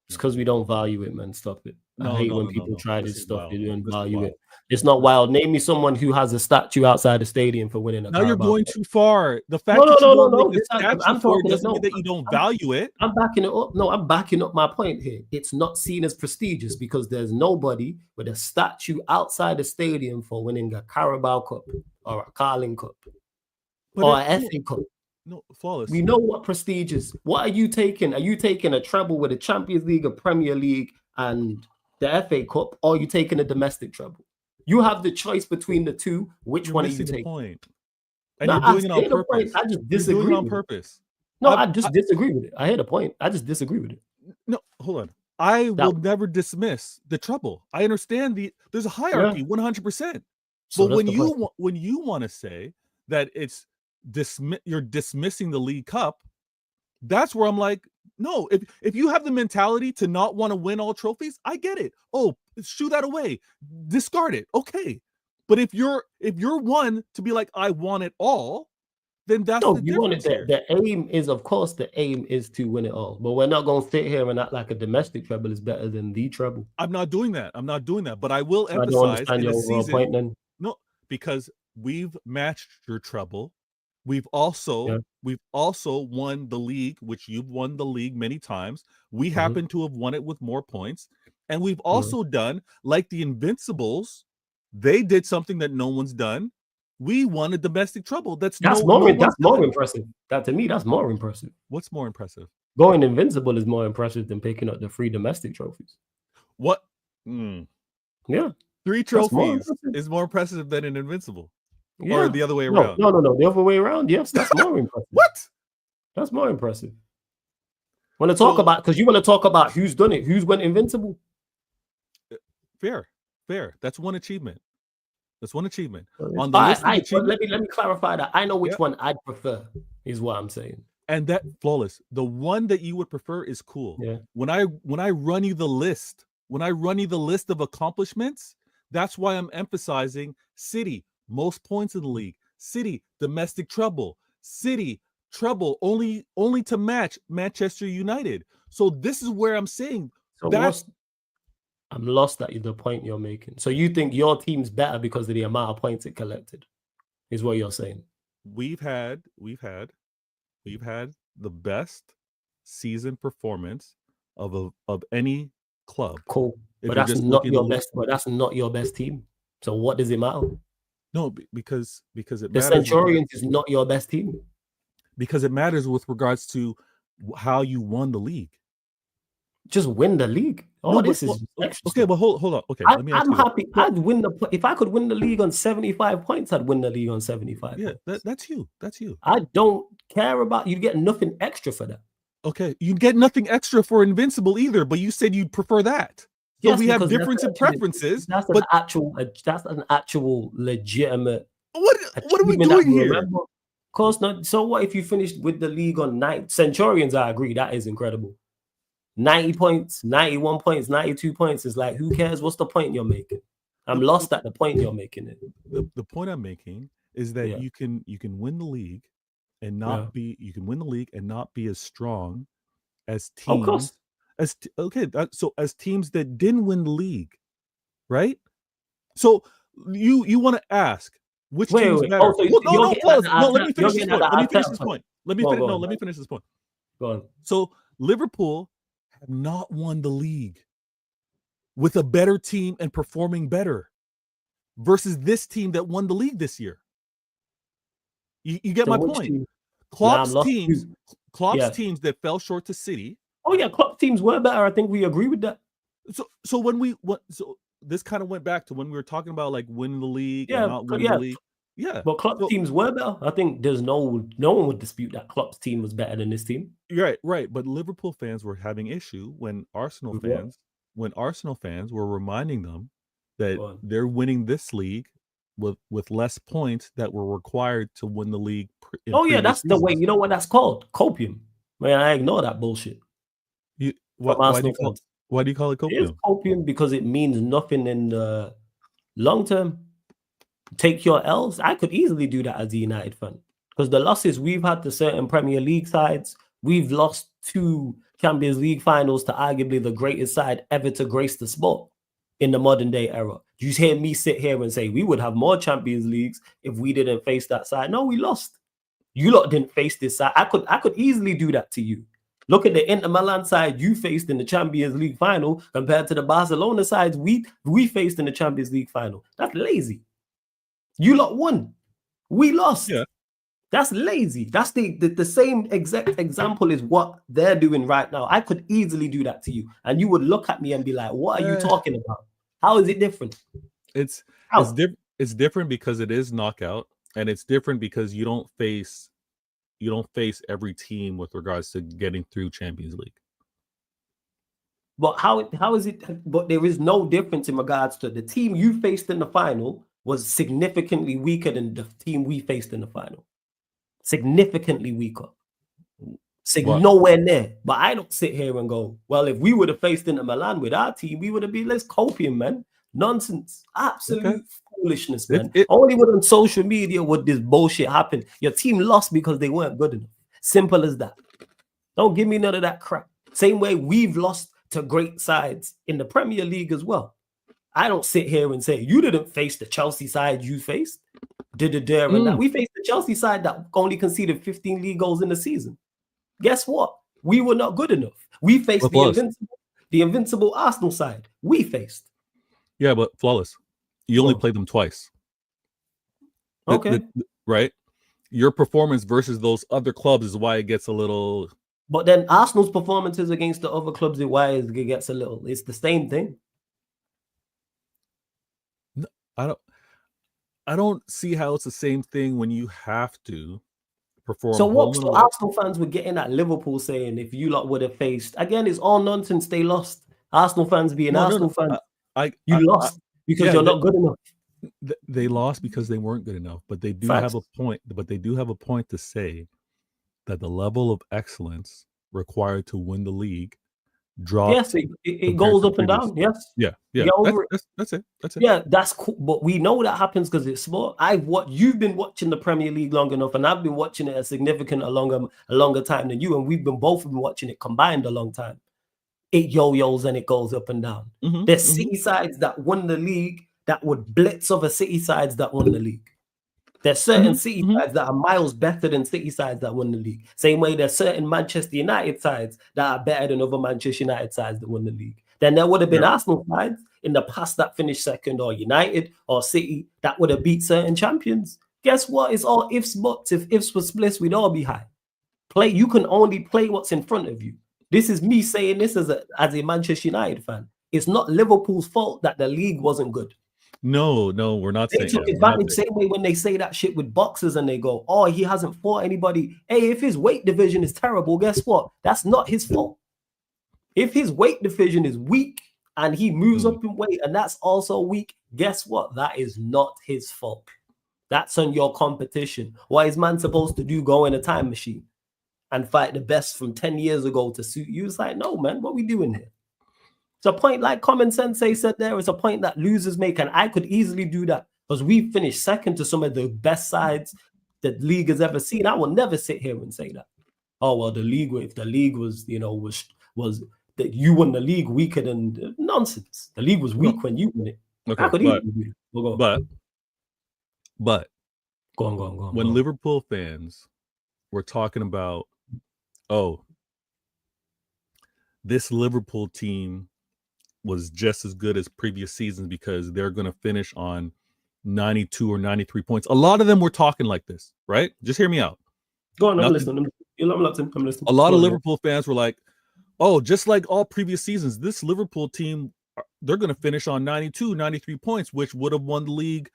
It's because we don't value it, man. Stop it. I hate when people try this stuff. They don't value it. It's not wild. Name me someone who has a statue outside the stadium for winning a Carabao. Now you're going too far. The fact that you don't make a statue for it doesn't mean that you don't value it. I'm backing it up. No, I'm backing up my point here. It's not seen as prestigious because there's nobody with a statue outside the stadium for winning a Carabao Cup or a Carling Cup or an FA Cup. No, flawless. We know what prestige is. What are you taking? Are you taking a treble with a Champions League, a Premier League, and the FA Cup, or are you taking a domestic treble? You have the choice between the two. Which one are you taking? Point. And you're doing it on purpose. I just disagree. You're doing it on purpose. No, I just disagree with it. I hear the point. I just disagree with it. No, hold on. I will never dismiss the treble. I understand there's a hierarchy, 100%. But when you want to say that it's you're dismissing the League Cup, that's where I'm like, no, if you have the mentality to not want to win all trophies, I get it. Oh, shoo that away, discard it. Okay. But if you're one to be like, I want it all, then that's the difference here. The aim is, of course, the aim is to win it all. But we're not going to sit here and act like a domestic treble is better than the treble. I'm not doing that. But I will emphasize in a season. Point, then. No, because we've matched your treble. We've also won the league, which you've won the league many times. We happen to have won it with more points. And we've also done, like the Invincibles, they did something that no one's done. We won a domestic treble. That's more impressive. To me, that's more impressive. What's more impressive? Going invincible is more impressive than picking up the 3 domestic trophies. What? Yeah. 3 trophies is more impressive than an invincible. Yeah. Or the other way around? No. The other way around. Yes, that's more impressive. What? That's more impressive. Because you want to talk about who's done it, who's went invincible. Fair. That's one achievement. On the list let me clarify that. I know which one I'd prefer, is what I'm saying. And that flawless. The one that you would prefer is cool. Yeah. When I run you the list, of accomplishments, that's why I'm emphasizing City, most points in the league. City, domestic treble. City, treble, only to match Manchester United. So this is where I'm saying I'm lost at the point you're making. So you think your team's better because of the amount of points it collected, is what you're saying? We've had the best season performance of any club. Cool, but that's not your best. But that's not your best team. So what does it matter? No, because it matters. The Centurions is not your best team. Because it matters with regards to how you won the league. Just win the league. All this is extra okay, stuff. but hold on. Okay, let me ask I'm you happy. I'd win if I could win the league on 75 points, I'd win the league on 75 Yeah, points. that's you. That's you. I don't care about you get nothing extra for that. Okay, you get nothing extra for Invincible either, but you said you'd prefer that. So Yes, we have because difference in preferences. That's but an actual legitimate what are we achievement doing that we here? remember. Of course not. So what if you finished with the league on 9 Centurions? I agree, that is incredible. 90 points, 91 points, 92 points is like, who cares? What's the point you're making? I'm lost at the point you're making it. The point I'm making is that you can win the league and not be as strong as teams as teams that didn't win the league, right? So you want to ask which team's better? Let me finish this point. Let me finish this point. Go on. So Liverpool have not won the league with a better team and performing better versus this team that won the league this year. You get my point. Klopp's teams that fell short to City. Oh yeah, Klopp's teams were better. I think we agree with that. So this kind of went back to when we were talking about like winning the league and not winning the league. Yeah, but Klopp's teams were better. I think there's no one would dispute that Klopp's team was better than this team. Right. But Liverpool fans were having issue when Arsenal fans were reminding them that they're winning this league with less points that were required to win the league. That's the way. You know what that's called? Copium. Man, I ignore that bullshit. Why do you call it copium? It is copium because it means nothing in the long term. Take your L's. I could easily do that as a United fan because the losses we've had to certain Premier League sides, we've lost 2 Champions League finals to arguably the greatest side ever to grace the sport in the modern day era. You hear me sit here and say we would have more Champions Leagues if we didn't face that side. No, we lost. You lot didn't face this side. I could easily do that to you. Look at the Inter Milan side you faced in the Champions League final compared to the Barcelona sides we faced in the Champions League final. That's lazy. You lot won. We lost. Yeah. That's lazy. That's the same exact example is what they're doing right now. I could easily do that to you. And you would look at me and be like, what are you talking about? How is it different? It's different because it is knockout, and it's different because you don't face every team with regards to getting through Champions League. But how is it? But there is no difference in regards to the team you faced in the final was significantly weaker than the team we faced in the final. Significantly weaker. Nowhere near. But I don't sit here and go, well, if we would have faced Inter Milan with our team, we would have been less copium, man. Nonsense. Absolute foolishness, man. Only when on social media would this bullshit happen. Your team lost because they weren't good enough. Simple as that. Don't give me none of that crap. Same way we've lost to great sides in the Premier League as well. I don't sit here and say, you didn't face the Chelsea side you faced. And that. We faced the Chelsea side that only conceded 15 league goals in the season. Guess what? We were not good enough. We faced the invincible Arsenal side. We faced. Yeah, but flawless. You only played them twice. Okay. Right? Your performance versus those other clubs is why it gets a little... But then Arsenal's performances against the other clubs is why it gets a little... It's the same thing. I don't see how it's the same thing when you have to perform. So what? So Arsenal fans were getting at Liverpool saying if you lot would have faced... Again, it's all nonsense. They lost. Arsenal fans being Arsenal fans. You lost because you're not good enough. They lost because they weren't good enough, but they do have a point. But they do have a point to say that the level of excellence required to win the league drops. Yes, it goes up and down. Yes. Yeah. That's it. Yeah, that's cool. But we know that happens because it's sport. You've been watching the Premier League long enough, and I've been watching it a longer time than you, and we've both been watching it combined a long time. It yo-yos and it goes up and down. There's City sides that won the league that would blitz over City sides that won the league. There's certain City sides that are miles better than City sides that won the league. Same way there's certain Manchester United sides that are better than other Manchester United sides that won the league. Then there would have been Arsenal sides in the past that finished second, or United or City that would have beat certain champions. Guess what? It's all ifs, buts. If ifs were split, we'd all be high. You can only play what's in front of you. This is me saying this as a Manchester United fan. It's not Liverpool's fault that the league wasn't good. No, we're not They saying took that. advantage same way when they say that shit with boxers and they go, oh, he hasn't fought anybody. Hey, if his weight division is terrible, guess what? That's not his fault. If his weight division is weak and he moves up in weight and that's also weak, guess what? That is not his fault. That's on your competition. What is man supposed to do? Go in a time machine and fight the best from 10 years ago to suit you? It's like, no, man, what are we doing here? It's a point like Common Sensei said there. It's a point that losers make, and I could easily do that because we finished second to some of the best sides that league has ever seen. I will never sit here and say that. Oh well, the league. If the league was, was that you won the league weaker than nonsense. The league was weak when you won it. Okay, I could easily do it. We'll go. But go on. When Liverpool fans were talking about, oh, this Liverpool team was just as good as previous seasons because they're going to finish on 92 or 93 points. A lot of them were talking like this, right? Just hear me out. Go on, I'm listening. I'm listening. A lot of Liverpool fans were like, oh, just like all previous seasons, this Liverpool team, they're going to finish on 92, 93 points, which would have won the league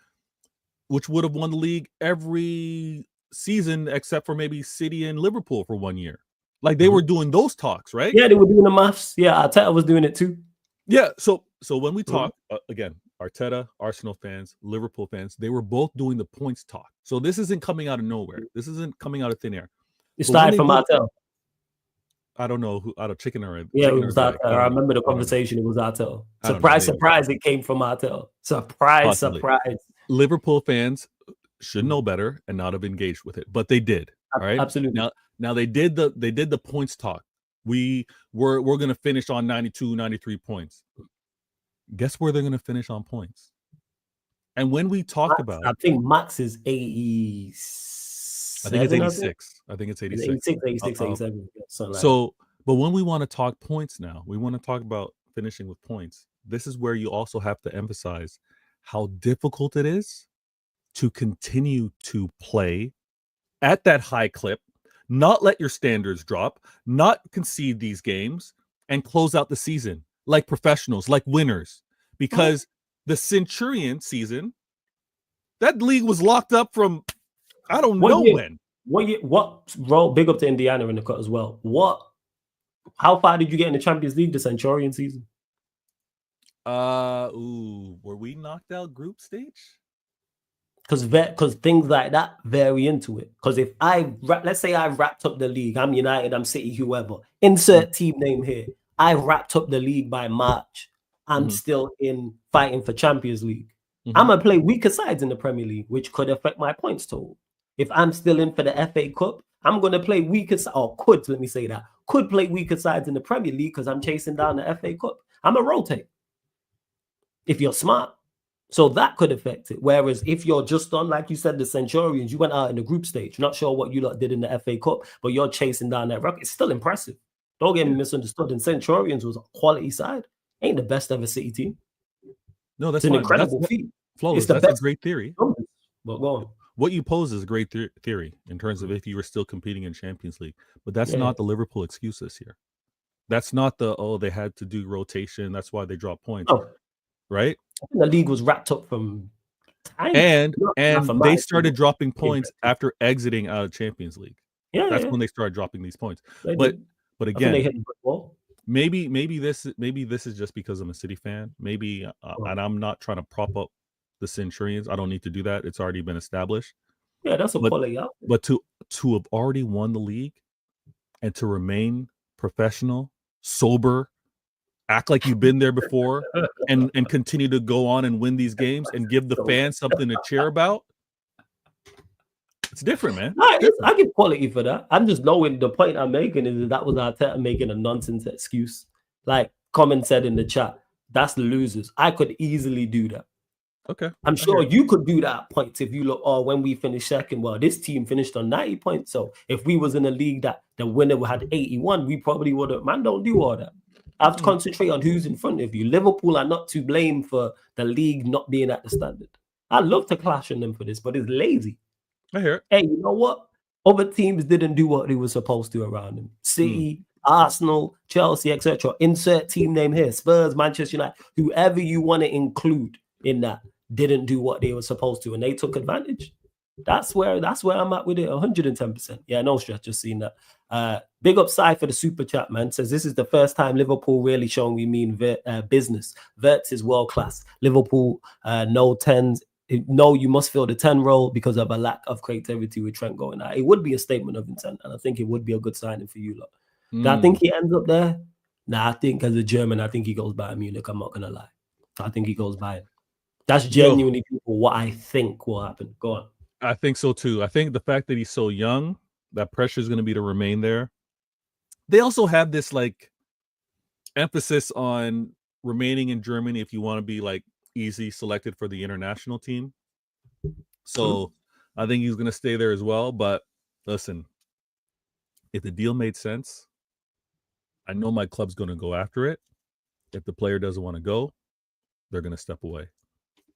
every season except for maybe City and Liverpool for 1 year. Like they were doing those talks, right? Yeah, they were doing the maths. Yeah, Arteta was doing it too. Yeah, so when we talk, again, Arteta, Arsenal fans, Liverpool fans, they were both doing the points talk. So this isn't coming out of nowhere. This isn't coming out of thin air. It started from Arteta. I don't know who, out of chicken or yeah, it was Arteta. I remember the conversation. It was Arteta. Surprise! It came from Arteta. Surprise! Liverpool fans should know better and not have engaged with it, but they did. All right, absolutely. Now they did the points talk. We're going to finish on 92, 93 points. Guess where they're going to finish on points? And when we talk about, I think max is 86. I think it's 86. I think it's 86. 87. So, but when we want to talk points now, we want to talk about finishing with points. This is where you also have to emphasize how difficult it is to continue to play at that high clip, not let your standards drop, not concede these games, and close out the season like professionals, like winners. Because the Centurion season, that league was locked up from, I don't know when. Bro, big up to Indiana in the cut as well. How far did you get in the Champions League the Centurion season? Were we knocked out group stage? Because things like that vary into it. Because if let's say I wrapped up the league, I'm United, I'm City, whoever, insert team name here. I wrapped up the league by March. I'm still in fighting for Champions League. I'm gonna play weaker sides in the Premier League, which could affect my points total. If I'm still in for the FA Cup, I'm gonna play weaker, or could play weaker sides in the Premier League because I'm chasing down the FA Cup. I'm gonna rotate. If you're smart. So that could affect it. Whereas if you're just on, like you said, the Centurions, you went out in the group stage. Not sure what you lot did in the FA Cup, but you're chasing down that record. It's still impressive. Don't get me misunderstood. And Centurions was a quality side. Ain't the best ever City team. No, that's an incredible feat. Flawless. That's a great theory. But go on. What you pose is a great theory in terms of if you were still competing in Champions League. But that's not the Liverpool excuse this year. That's not they had to do rotation. That's why they dropped points. Oh. Right? I think the league was wrapped up from time. And they started dropping points after exiting out of Champions League. That's when they started dropping these points. But again, maybe this is just because I'm a City fan. Maybe and I'm not trying to prop up the Centurions. I don't need to do that. It's already been established. Yeah, that's a quality out. But to have already won the league and to remain professional, sober, act like you've been there before, and continue to go on and win these games and give the fans something to cheer about. It's different, man. I give quality for that. I'm just knowing the point I'm making is that was Arteta making a nonsense excuse. Like Common said in the chat, that's the losers. I could easily do that. Okay. I'm sure you could do that points if you look, when we finished second, well, this team finished on 90 points. So if we was in a league that the winner had 81, we probably would have, man, don't do all that. I have to concentrate on who's in front of you. Liverpool are not to blame for the league not being at the standard. I'd love to clash on them for this, but it's lazy. I hear it. Hey, you know what? Other teams didn't do what they were supposed to around them. City, Arsenal, Chelsea, etc. Insert team name here. Spurs, Manchester United, whoever you want to include in that didn't do what they were supposed to, and they took advantage. That's where I'm at with it. 110%. Yeah, no stress. Just seeing that. Big up Sai for the super chat, man. Says this is the first time Liverpool really showing we mean business. Wirtz is world class. Liverpool, no 10s. No, you must fill the 10 role because of a lack of creativity with Trent going out. It would be a statement of intent, and I think it would be a good signing for you lot. Do I think he ends up there? Nah, I think as a German, I think he goes by Munich. I'm not gonna lie. I think he goes by it. That's genuinely what I think will happen. Go on. I think so too. I think the fact that he's so young, that pressure is going to be to remain there. They also have this like emphasis on remaining in Germany if you want to be like easy selected for the international team. So I think he's going to stay there as well. But listen, if the deal made sense, I know my club's going to go after it. If the player doesn't want to go, they're going to step away.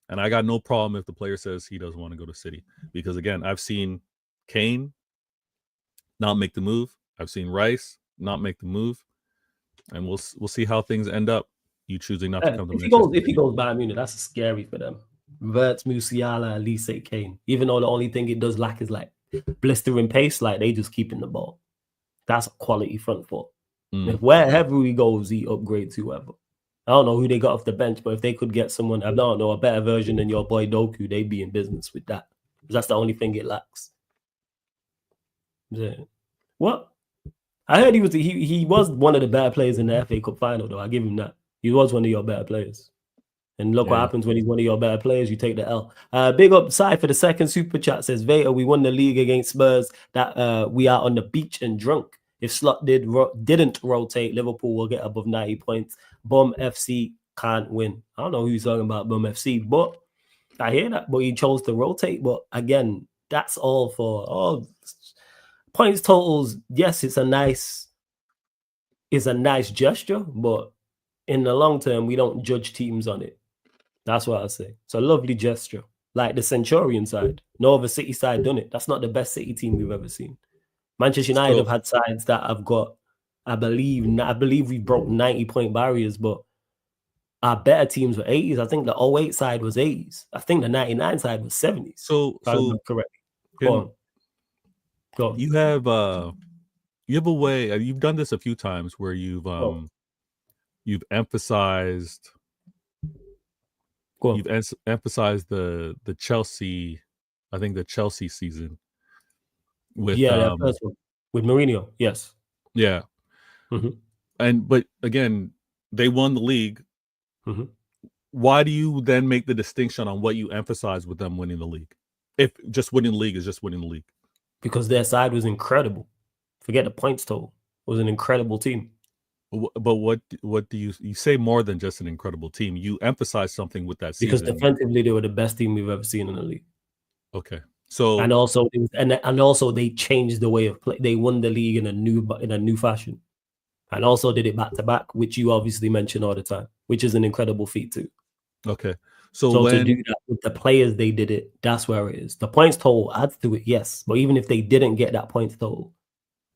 And I got no problem if the player says he doesn't want to go to City. Because, again, I've seen Kane not make the move. I've seen Rice not make the move. And we'll see how things end up. You choosing not to come to if he goes Bayern Munich, that's scary for them. Wirtz, Musiala, Elise, Kane. Even though the only thing it does lack is like blistering pace, like they just keeping the ball. That's a quality front foot. If wherever he goes, he upgrades whoever. I don't know who they got off the bench, but if they could get someone, I don't know, a better version than your boy Doku, they'd be in business with that. That's the only thing it lacks. Yeah. What? I heard he was one of the better players in the FA Cup final, though. I give him that. He was one of your better players. And look what happens when he's one of your better players. You take the L. Big up Sai for the second super chat. Says, Veta, we won the league against Spurs. That we are on the beach and drunk. If Slot didn't rotate, Liverpool will get above 90 points. Bum FC can't win. I don't know who he's talking about, Bum FC, but I hear that. But he chose to rotate. But again, that's all for points totals. Yes, it's a nice gesture, but in the long term, we don't judge teams on it. That's what I say. It's a lovely gesture. Like the Centurion side. No other City side done it. That's not the best City team we've ever seen. Manchester United have had sides that have got, I believe we broke 90-point barriers, but our better teams were 80s. I think the 08 side was 80s. I think the 99 side was 70s. So correct. Go on. You have a way. You've done this a few times where you've emphasized. You've emphasized the Chelsea. I think the Chelsea season. With that first one. With Mourinho, yes. Yeah. But again, they won the league. Why do you then make the distinction on what you emphasize with them winning the league? If just winning the league is just winning the league. Because their side was incredible. Forget the points total. It was an incredible team. But what do you say more than just an incredible team? You emphasize something with that season. Because defensively, they were the best team we've ever seen in the league. Okay. So and also they changed the way of play. They won the league in a new fashion, and also did it back to back, which you obviously mention all the time, which is an incredible feat too. Okay, so to do that with the players, they did it. That's where it is. The points total adds to it, yes, but even if they didn't get that points total,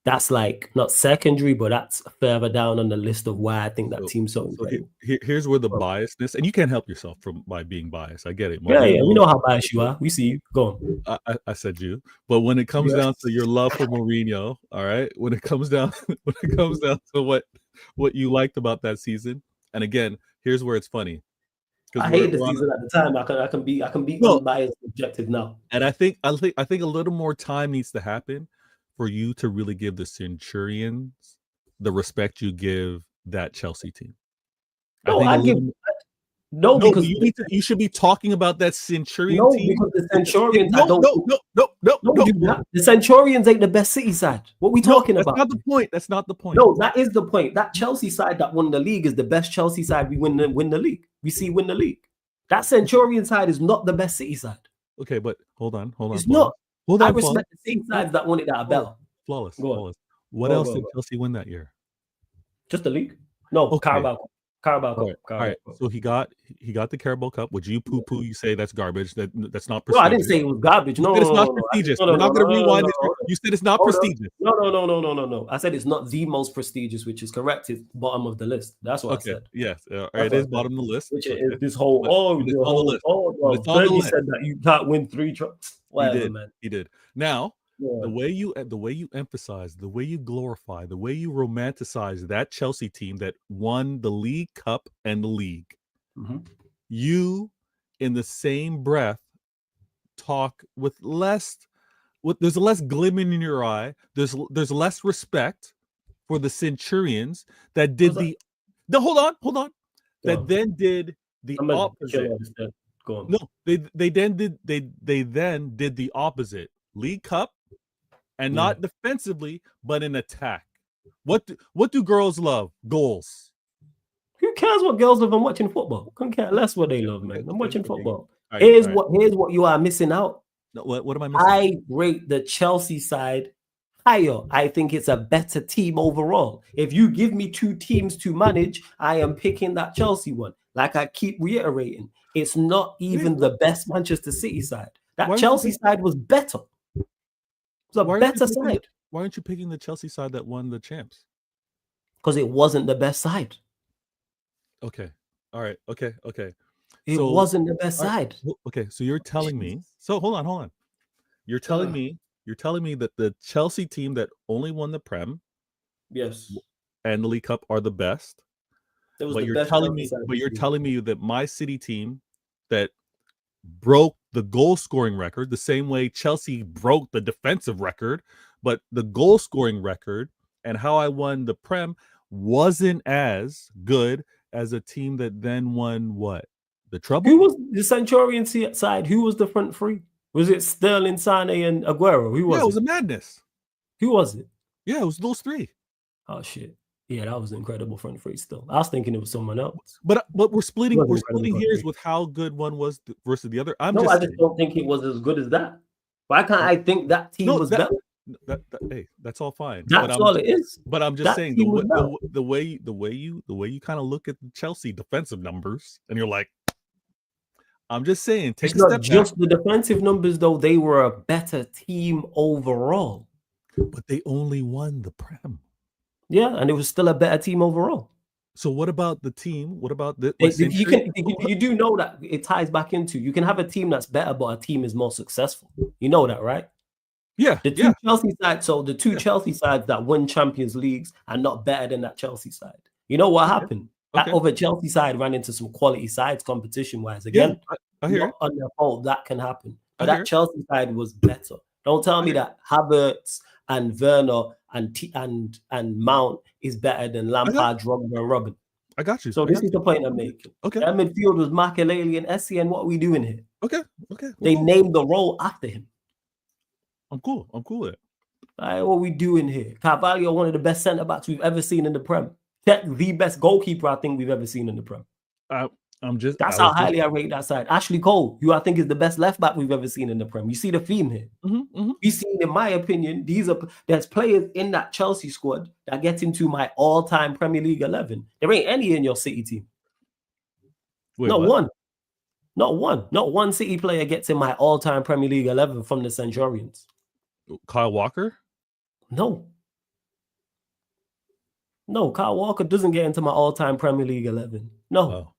that's like not secondary, but that's further down on the list of why I think that team's so incredible. Here's where the biasness, and you can't help yourself by being biased. I get it. Yeah, we know how biased you are. We see you. Go on. I said you, but when it comes down to your love for Mourinho, all right. When it comes down to what you liked about that season, and again, here's where it's funny. I hated the season at the time. I can be unbiased, objective now. And I think a little more time needs to happen for you to really give the Centurions the respect you give that Chelsea team. Because you should be talking about that Centurion team. Because the Centurions The Centurions ain't the best City side. What we talking about? That's not the point. No, that is the point. That Chelsea side that won the league is the best Chelsea side we win the league. We see win the league. That Centurion side is not the best City side. Okay, but hold on. It's not. I respect the same sides that won it that are better. Flawless. What else did Chelsea win that year? Just the league? No, Carabao. Carabao Cup. All right. So he got the Carabao Cup, which you poo-poo. You say that's garbage. That's not No, I prestigious. didn't say it was garbage. You No, said it's not no. prestigious. No, We're not going to rewind no, it. You said it's not Hold on. prestigious. No. I said it's not the most prestigious, which is correct. It's bottom of the list. That's what I said. Yes. It is bottom of the list. Which is this whole Fergie said that you can't win 3 trophies. Whatever, man. He did. Now, the way you emphasize, the way you glorify, the way you romanticize that Chelsea team that won the League Cup and the league, you, in the same breath, talk with there's less glimmer in your eye. There's less respect for the Centurions that did hold on. That then did the opposite. No, they then did the opposite. League Cup, and not defensively, but in attack. What do girls love? Goals. Who cares what girls love? I'm watching football. Couldn't care less what they love, man. I'm watching football. Here's what you are missing out. No, what am I missing? I rate the Chelsea side higher. I think it's a better team overall. If you give me 2 teams to manage, I am picking that Chelsea one. Like I keep reiterating, it's not even the best Manchester City side. That Chelsea side was better. It was a better side. Why aren't you picking the Chelsea side that won the champs? Because it wasn't the best side. Okay. All right. Okay. It wasn't the best side. Okay. So you're telling me. So hold on. You're telling me that the Chelsea team that only won the Prem, yes, and the League Cup are the best. But you're telling me that my City team that broke the goal scoring record the same way Chelsea broke the defensive record, but the goal scoring record and how I won the Prem wasn't as good as a team that then won what? The treble? Who was the Centurion side? Who was the front three? Was it Sterling, Sane, and Aguero? Who was it? Yeah, it was a madness. Who was it? Yeah, it was those 3. Oh shit. Yeah, that was an incredible front three still. I was thinking it was someone else. But we're splitting hairs with how good one was versus the other. I just don't think it was as good as that. Why can't I think that team was better? Hey, that's all fine. That's all it is. But I'm just saying the way you kind of look at the Chelsea defensive numbers, and you're like, I'm just saying, take a step back. Just the defensive numbers, though, they were a better team overall. But they only won the Prem. Yeah, and it was still a better team overall. So what about the team? What about the? You do know that it ties back into you can have a team that's better, but a team is more successful. You know that, right? Yeah. The two Chelsea sides. So the 2 Chelsea sides that win Champions Leagues are not better than that Chelsea side. You know what happened? That other Chelsea side ran into some quality sides competition-wise. Again, I hear it. On their fault, that can happen. But that Chelsea side was better. Don't tell me that Havertz and Werner and Mount is better than Lampard, Drogba, and Robin. I got you. So this is the point I'm making. Okay. That midfield was Makelele and Essien. What are we doing here? Okay. They named the role after him. I'm cool with it. All right, what are we doing here? Carvalho, one of the best centre-backs we've ever seen in the Prem. The best goalkeeper I think we've ever seen in the Prem. That's how highly I rate that side. Ashley Cole, who I think is the best left-back we've ever seen in the Prem. You see the theme here. You see, in my opinion, there's players in that Chelsea squad that get into my all-time Premier League 11. There ain't any in your City team. Not one City player gets in my all-time Premier League 11 from the Centurions. Kyle Walker? No, Kyle Walker doesn't get into my all-time Premier League 11. No. Oh.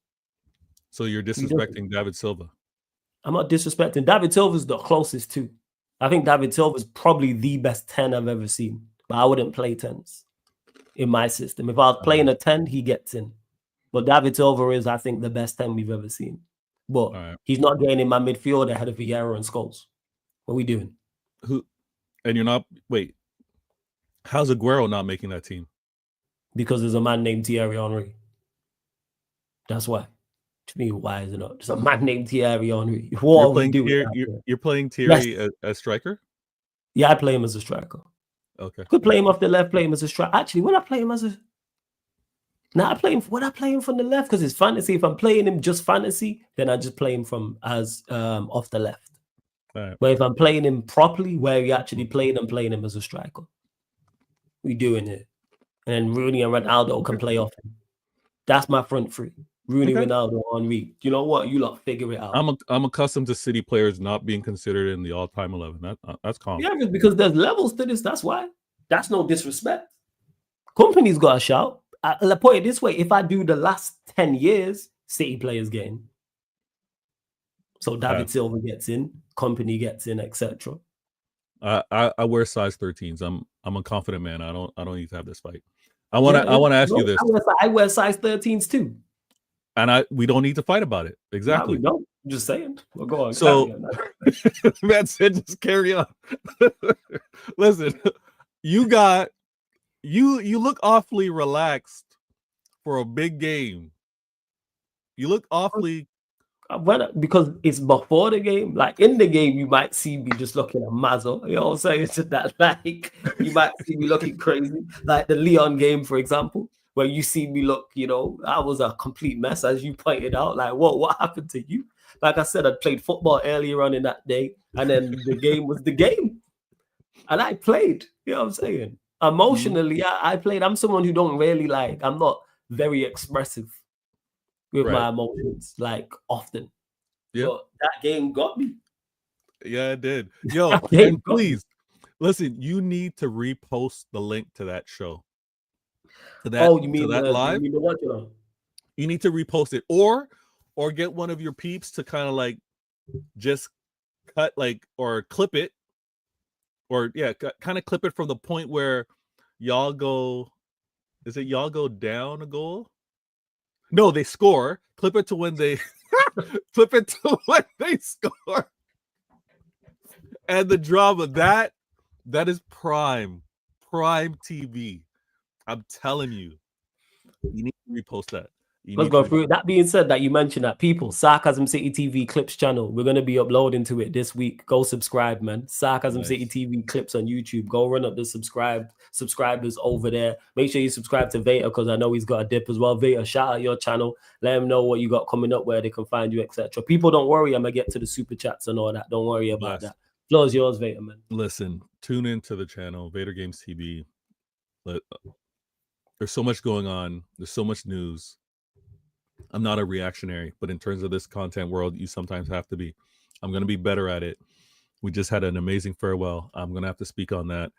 So you're disrespecting David Silva? I'm not disrespecting. David Silva's the closest to. I think David Silva's probably the best 10 I've ever seen. But I wouldn't play 10s in my system. If I was playing a 10, he gets in. But David Silva is, I think, the best 10 we've ever seen. But he's not getting in my midfield ahead of Vieira and Scholes. What are we doing? And you're not... Wait. How's Aguero not making that team? Because there's a man named Thierry Henry. That's why. To me, why is it not? There's a man named Thierry Henry. You're playing Thierry as striker? Yeah, I play him as a striker. Okay. Could play him off the left, play him as a striker. Actually, would I play him as a... I play him from the left because it's fantasy. If I'm playing him just fantasy, then I just play him as off the left. Right. But if I'm playing him properly, where he actually played, I'm playing him as a striker. We doing it. And Rooney and Ronaldo can play off him. That's my front three. Rooney, Okay. Ronaldo, Henry. You know what? You lot figure it out. I'm accustomed to City players not being considered in the all-time 11. That's calm. Yeah, because there's levels to this. That's why. That's no disrespect. Company's got a shout. I'll put it this way: if I do the last 10 years, City players get in. So David Silva gets in, Company gets in, etc. I wear size 13s. I'm a confident man. I don't need to have this fight. I want to ask you this. I wear size 13s too. And we don't need to fight about it. Exactly. No, we don't. Just saying. Well, go on. So that's it. Just carry on. Listen, you look awfully relaxed for a big game. You look awfully because it's before the game. Like in the game, you might see me just looking at Mazo. You know what I'm saying? So that like you might see me looking crazy. Like the Leon game, for example, where you see me look, I was a complete mess, as you pointed out. Like, what happened to you? Like I said, I played football earlier on in that day, and then the game was the game. And I played, you know what I'm saying? Emotionally, I played. I'm someone who don't really I'm not very expressive with my emotions, like often. Yeah. But that game got me. Yeah, it did. Yo, and please, listen, you need to repost the link to that show. To that, you mean that live? You mean what, You need to repost it. Or get one of your peeps to kind of like just cut or clip it. Or kind of clip it from the point where y'all go. Is it y'all go down a goal? No, they score. Clip it to when they flip it to when they score. And the drama that is prime TV. I'm telling you, you need to repost that. Let's go through it. That being said, that you mentioned that, people, Sarcasm City TV Clips channel, we're going to be uploading to it this week. Go subscribe, man. Sarcasm City TV Clips on YouTube. Go run up the subscribers over there. Make sure you subscribe to Veta, because I know he's got a dip as well. Veta, shout out your channel. Let him know what you got coming up, where they can find you, etc. People, don't worry. I'm going to get to the super chats and all that. Don't worry about that. Floor's yours, Veta, man. Listen, tune into the channel, Vader Games TV. There's so much going on. There's so much news. I'm not a reactionary, but in terms of this content world, you sometimes have to be. I'm going to be better at it. We just had an amazing farewell. I'm going to have to speak on that.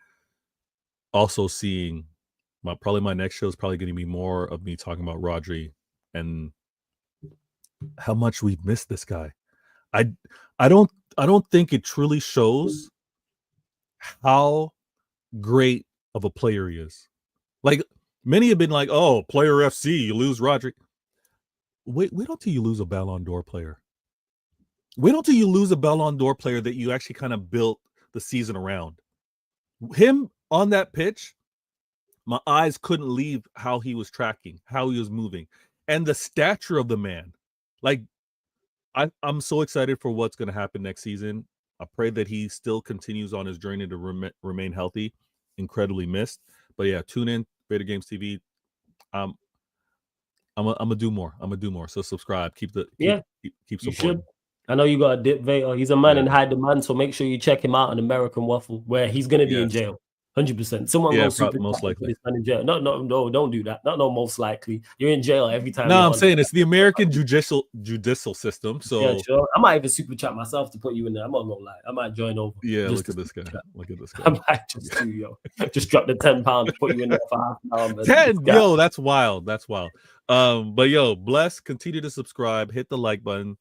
Also seeing probably my next show is probably going to be more of me talking about Rodri and how much we've missed this guy. I don't think it truly shows how great of a player he is. Like, many have been like, oh, player FC, you lose Rodri. Wait until you lose a Ballon d'Or player. Wait until you lose a Ballon d'Or player that you actually kind of built the season around. Him on that pitch, my eyes couldn't leave how he was tracking, how he was moving, and the stature of the man. Like, I'm so excited for what's going to happen next season. I pray that he still continues on his journey to remain healthy. Incredibly missed. But yeah, tune in, Vader Games TV. I'm gonna do more. So subscribe. Keep supporting. I know you got a dip, Vader. He's a man in high demand, so make sure you check him out on American Waffle, where he's gonna be in jail. 100%. Someone goes most likely. In jail. No, don't do that. No, most likely. You're in jail every time. No, I'm saying it's the American judicial system. So yeah, sure. I might even super chat myself to put you in there. I'm not gonna lie. I might join over. Yeah, look at this guy. I might just do, just drop the £10 to put you in there for £1. 10, yo, that's wild. But yo, bless. Continue to subscribe. Hit the like button.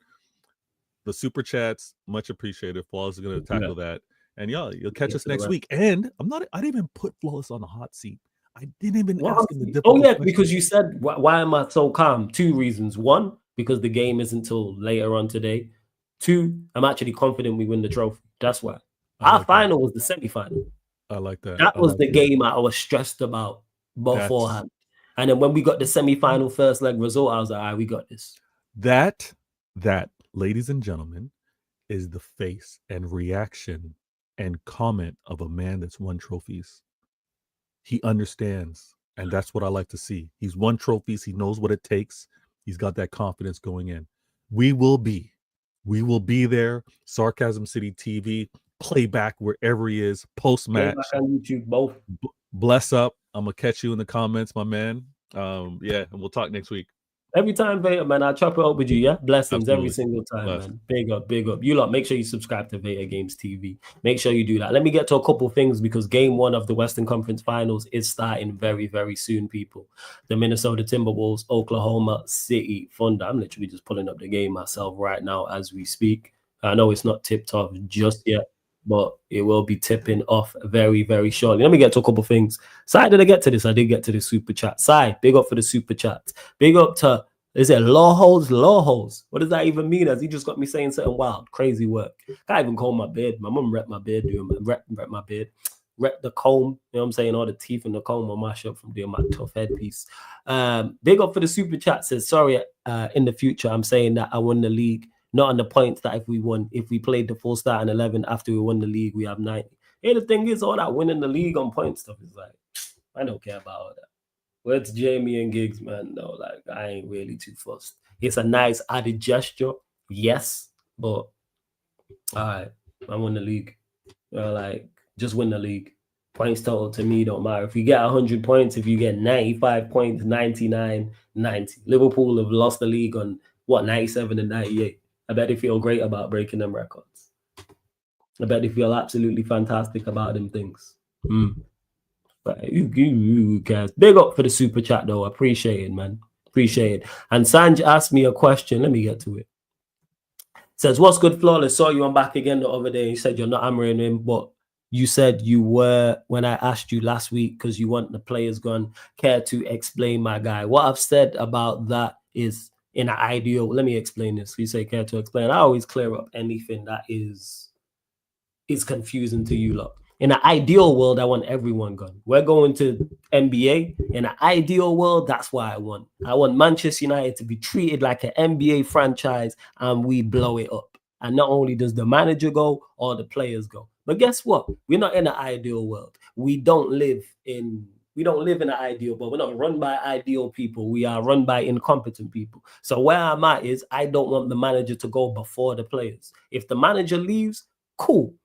The super chats, much appreciated. Flawless is gonna tackle that. And y'all, you'll catch us next week. And I didn't even put Flawless on the hot seat. I didn't even ask him to dip. Oh yeah, because you said, why am I so calm? 2 reasons. 1, because the game isn't until later on today. 2, I'm actually confident we win the trophy. That's why. Our final was the semi-final. I like that. That was the game I was stressed about beforehand. And then when we got the semi-final first leg result, I was like, all right, we got this. That, ladies and gentlemen, is the face and reaction and comment of a man that's won trophies. He understands, and that's what I like to see. He's won trophies. He knows what it takes. He's got that confidence going in. We will be there. Sarcasm City TV, playback wherever he is, post-match. On YouTube, both. Bless up. I'm gonna catch you in the comments, my man. And we'll talk next week. Every time, Veda, man, I chop it up with you, yeah? Blessings every Absolutely. single time, Blessed. man. Big up, big up. You lot, make sure you subscribe to Veda Games TV. Make sure you do that. Let me get to a couple things because game 1 of the Western Conference Finals is starting very, very soon, people. The Minnesota Timberwolves, Oklahoma City Thunder. I'm literally just pulling up the game myself right now as we speak. I know it's not tipped off just yet, but it will be tipping off very, very shortly. Let me get to a couple things. Sai, did I get to this? I did get to the super chat. Sai, big up for the super chat. Big up to, is it law holes? Law holes. What does that even mean? As he just got me saying something wild, crazy work. Can't even comb my beard. My mum rep my beard, rep my beard. Rep the comb, you know what I'm saying? All the teeth in the comb will mash up from doing my tough headpiece. Big up for the super chat. Says, sorry, in the future, I'm saying that I won the league. Not on the points that if we played the full start in 11 after we won the league, we have 90. Hey, the thing is, all that winning the league on point stuff is like, I don't care about all that. Where's Jamie and Giggs, man? No, like, I ain't really too fussed. It's a nice added gesture, yes, but all right, I won the league. Like, just win the league. Points total to me don't matter. If you get 100 points, if you get 95 points, 99, 90. Liverpool have lost the league on, 97 and 98. I bet they feel great about breaking them records. I bet they feel absolutely fantastic about them things. But you guys, big up for the super chat though. Appreciate it, man. Appreciate it. And Sanj asked me a question. Let me get to it. Says, what's good, Flawless? Saw you on back again the other day. You said you're not hammering him, but you said you were when I asked you last week because you want the players gone. Care to explain, my guy? What I've said about that is in an ideal. Let me explain this. You say care to explain. I always clear up anything that is confusing to you lot. In an ideal world, I want everyone gone. We're going to NBA. In an ideal world, that's what I want. I want Manchester United to be treated like an NBA franchise and we blow it up. And not only does the manager go, all the players go. But guess what? We're not in an ideal world. We don't live in an ideal world. We're not run by ideal people. We are run by incompetent people. So where I'm at is I don't want the manager to go before the players. If the manager leaves, cool.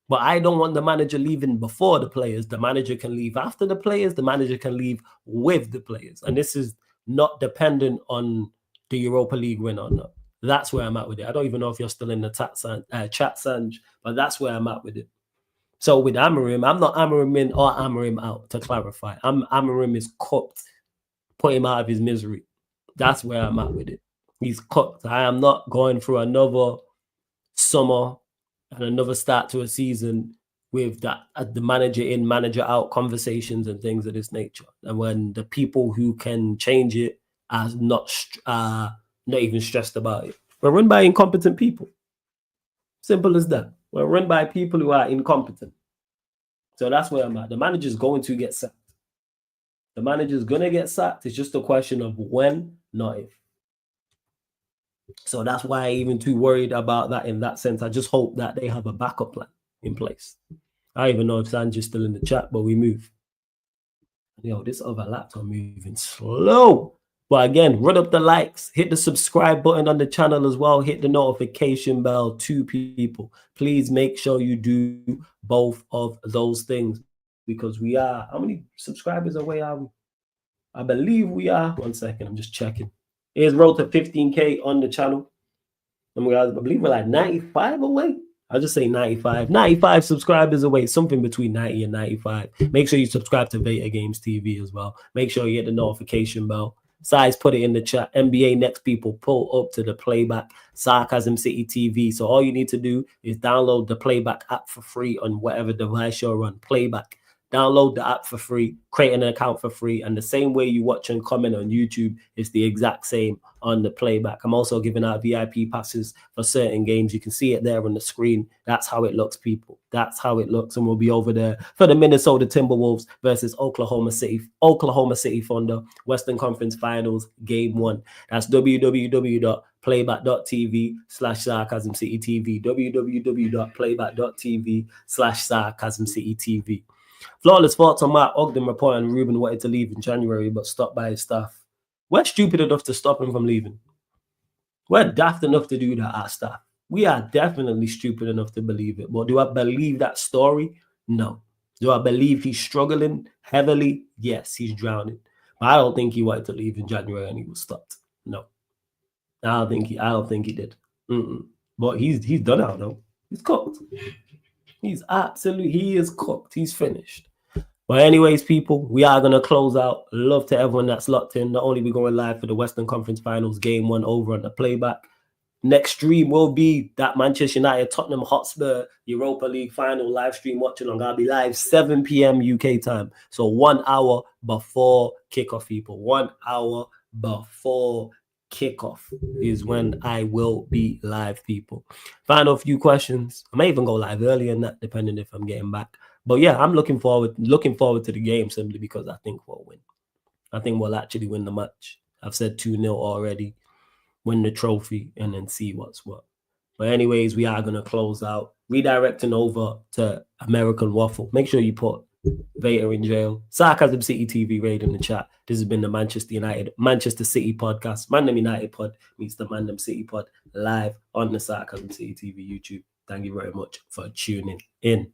But I don't want the manager leaving before the players. The manager can leave after the players. The manager can leave with the players. And this is not dependent on the Europa League win or not. That's where I'm at with it. I don't even know if you're still in the chat, Sanj, but that's where I'm at with it. So with Amorim, I'm not Amorim in or Amorim out, to clarify. Amorim is cooked. Put him out of his misery. That's where I'm at with it. He's cooked. I am not going through another summer and another start to a season with that the manager in, manager out conversations and things of this nature. And when the people who can change it are not even stressed about it. We're run by incompetent people. Simple as that. We're run by people who are incompetent. So that's where I'm at. The manager's going to get sacked. The manager's going to get sacked. It's just a question of when, not if. So that's why I'm even too worried about that in that sense. I just hope that they have a backup plan in place. I don't even know if Sanjay's still in the chat, but we move. Yo, this other laptop moving slow. But again, run up the likes, hit the subscribe button on the channel as well, hit the notification bell to people. Please make sure you do both of those things because we are, how many subscribers away are we? I believe we are, 1 second, I'm just checking. Here's road to 15K on the channel. And I believe we're like 95 away. I'll just say 95. 95 subscribers away, something between 90 and 95. Make sure you subscribe to Veda Games TV as well. Make sure you hit the notification bell. Size, put it in the chat. NBA Next People, pull up to the playback, Sarcasm City TV. So all you need to do is download the playback app for free on whatever device you're on. Playback. Download the app for free, create an account for free, and the same way you watch and comment on YouTube is the exact same on the playback. I'm also giving out VIP passes for certain games. You can see it there on the screen. That's how it looks, people. That's how it looks, and we'll be over there for the Minnesota Timberwolves versus Oklahoma City Thunder, Western Conference Finals, Game 1. That's www.playback.tv/Sarcasm City TV, www.playback.tv/Sarcasm City TV. Flawless thoughts on Mark Ogden report and Ruben wanted to leave in January but stopped by his staff. We're stupid enough to stop him from leaving. We're daft enough to do that, our staff. We are definitely stupid enough to believe it. But do I believe that story? No. Do I believe he's struggling heavily? Yes, he's drowning. But I don't think he wanted to leave in January and he was stopped. No, I don't think he did. But he's done out though. He's cooked. He is cooked. He's finished. But anyways, people, we are going to close out. Love to everyone that's locked in. Not only we going live for the Western Conference Finals, game 1 over on the playback. Next stream will be that Manchester United Tottenham Hotspur Europa League final live stream watch along. I'll be live 7 p.m. UK time. So 1 hour before kickoff, people. 1 hour before kickoff is when I will be live, people. Final few questions. I may even go live earlier than that, depending if I'm getting back. But yeah, I'm looking forward to the game simply because I think we'll win. I think we'll actually win the match. I've said 2-0 already. Win the trophy and then see what's what. But anyways, we are going to close out. Redirecting over to American Waffle. Make sure you put Vader in jail. Sarcasm City TV raid in the chat. This has been the Manchester City podcast. Mandem United pod meets the Mandem City pod live on the Sarcasm City TV YouTube. Thank you very much for tuning in.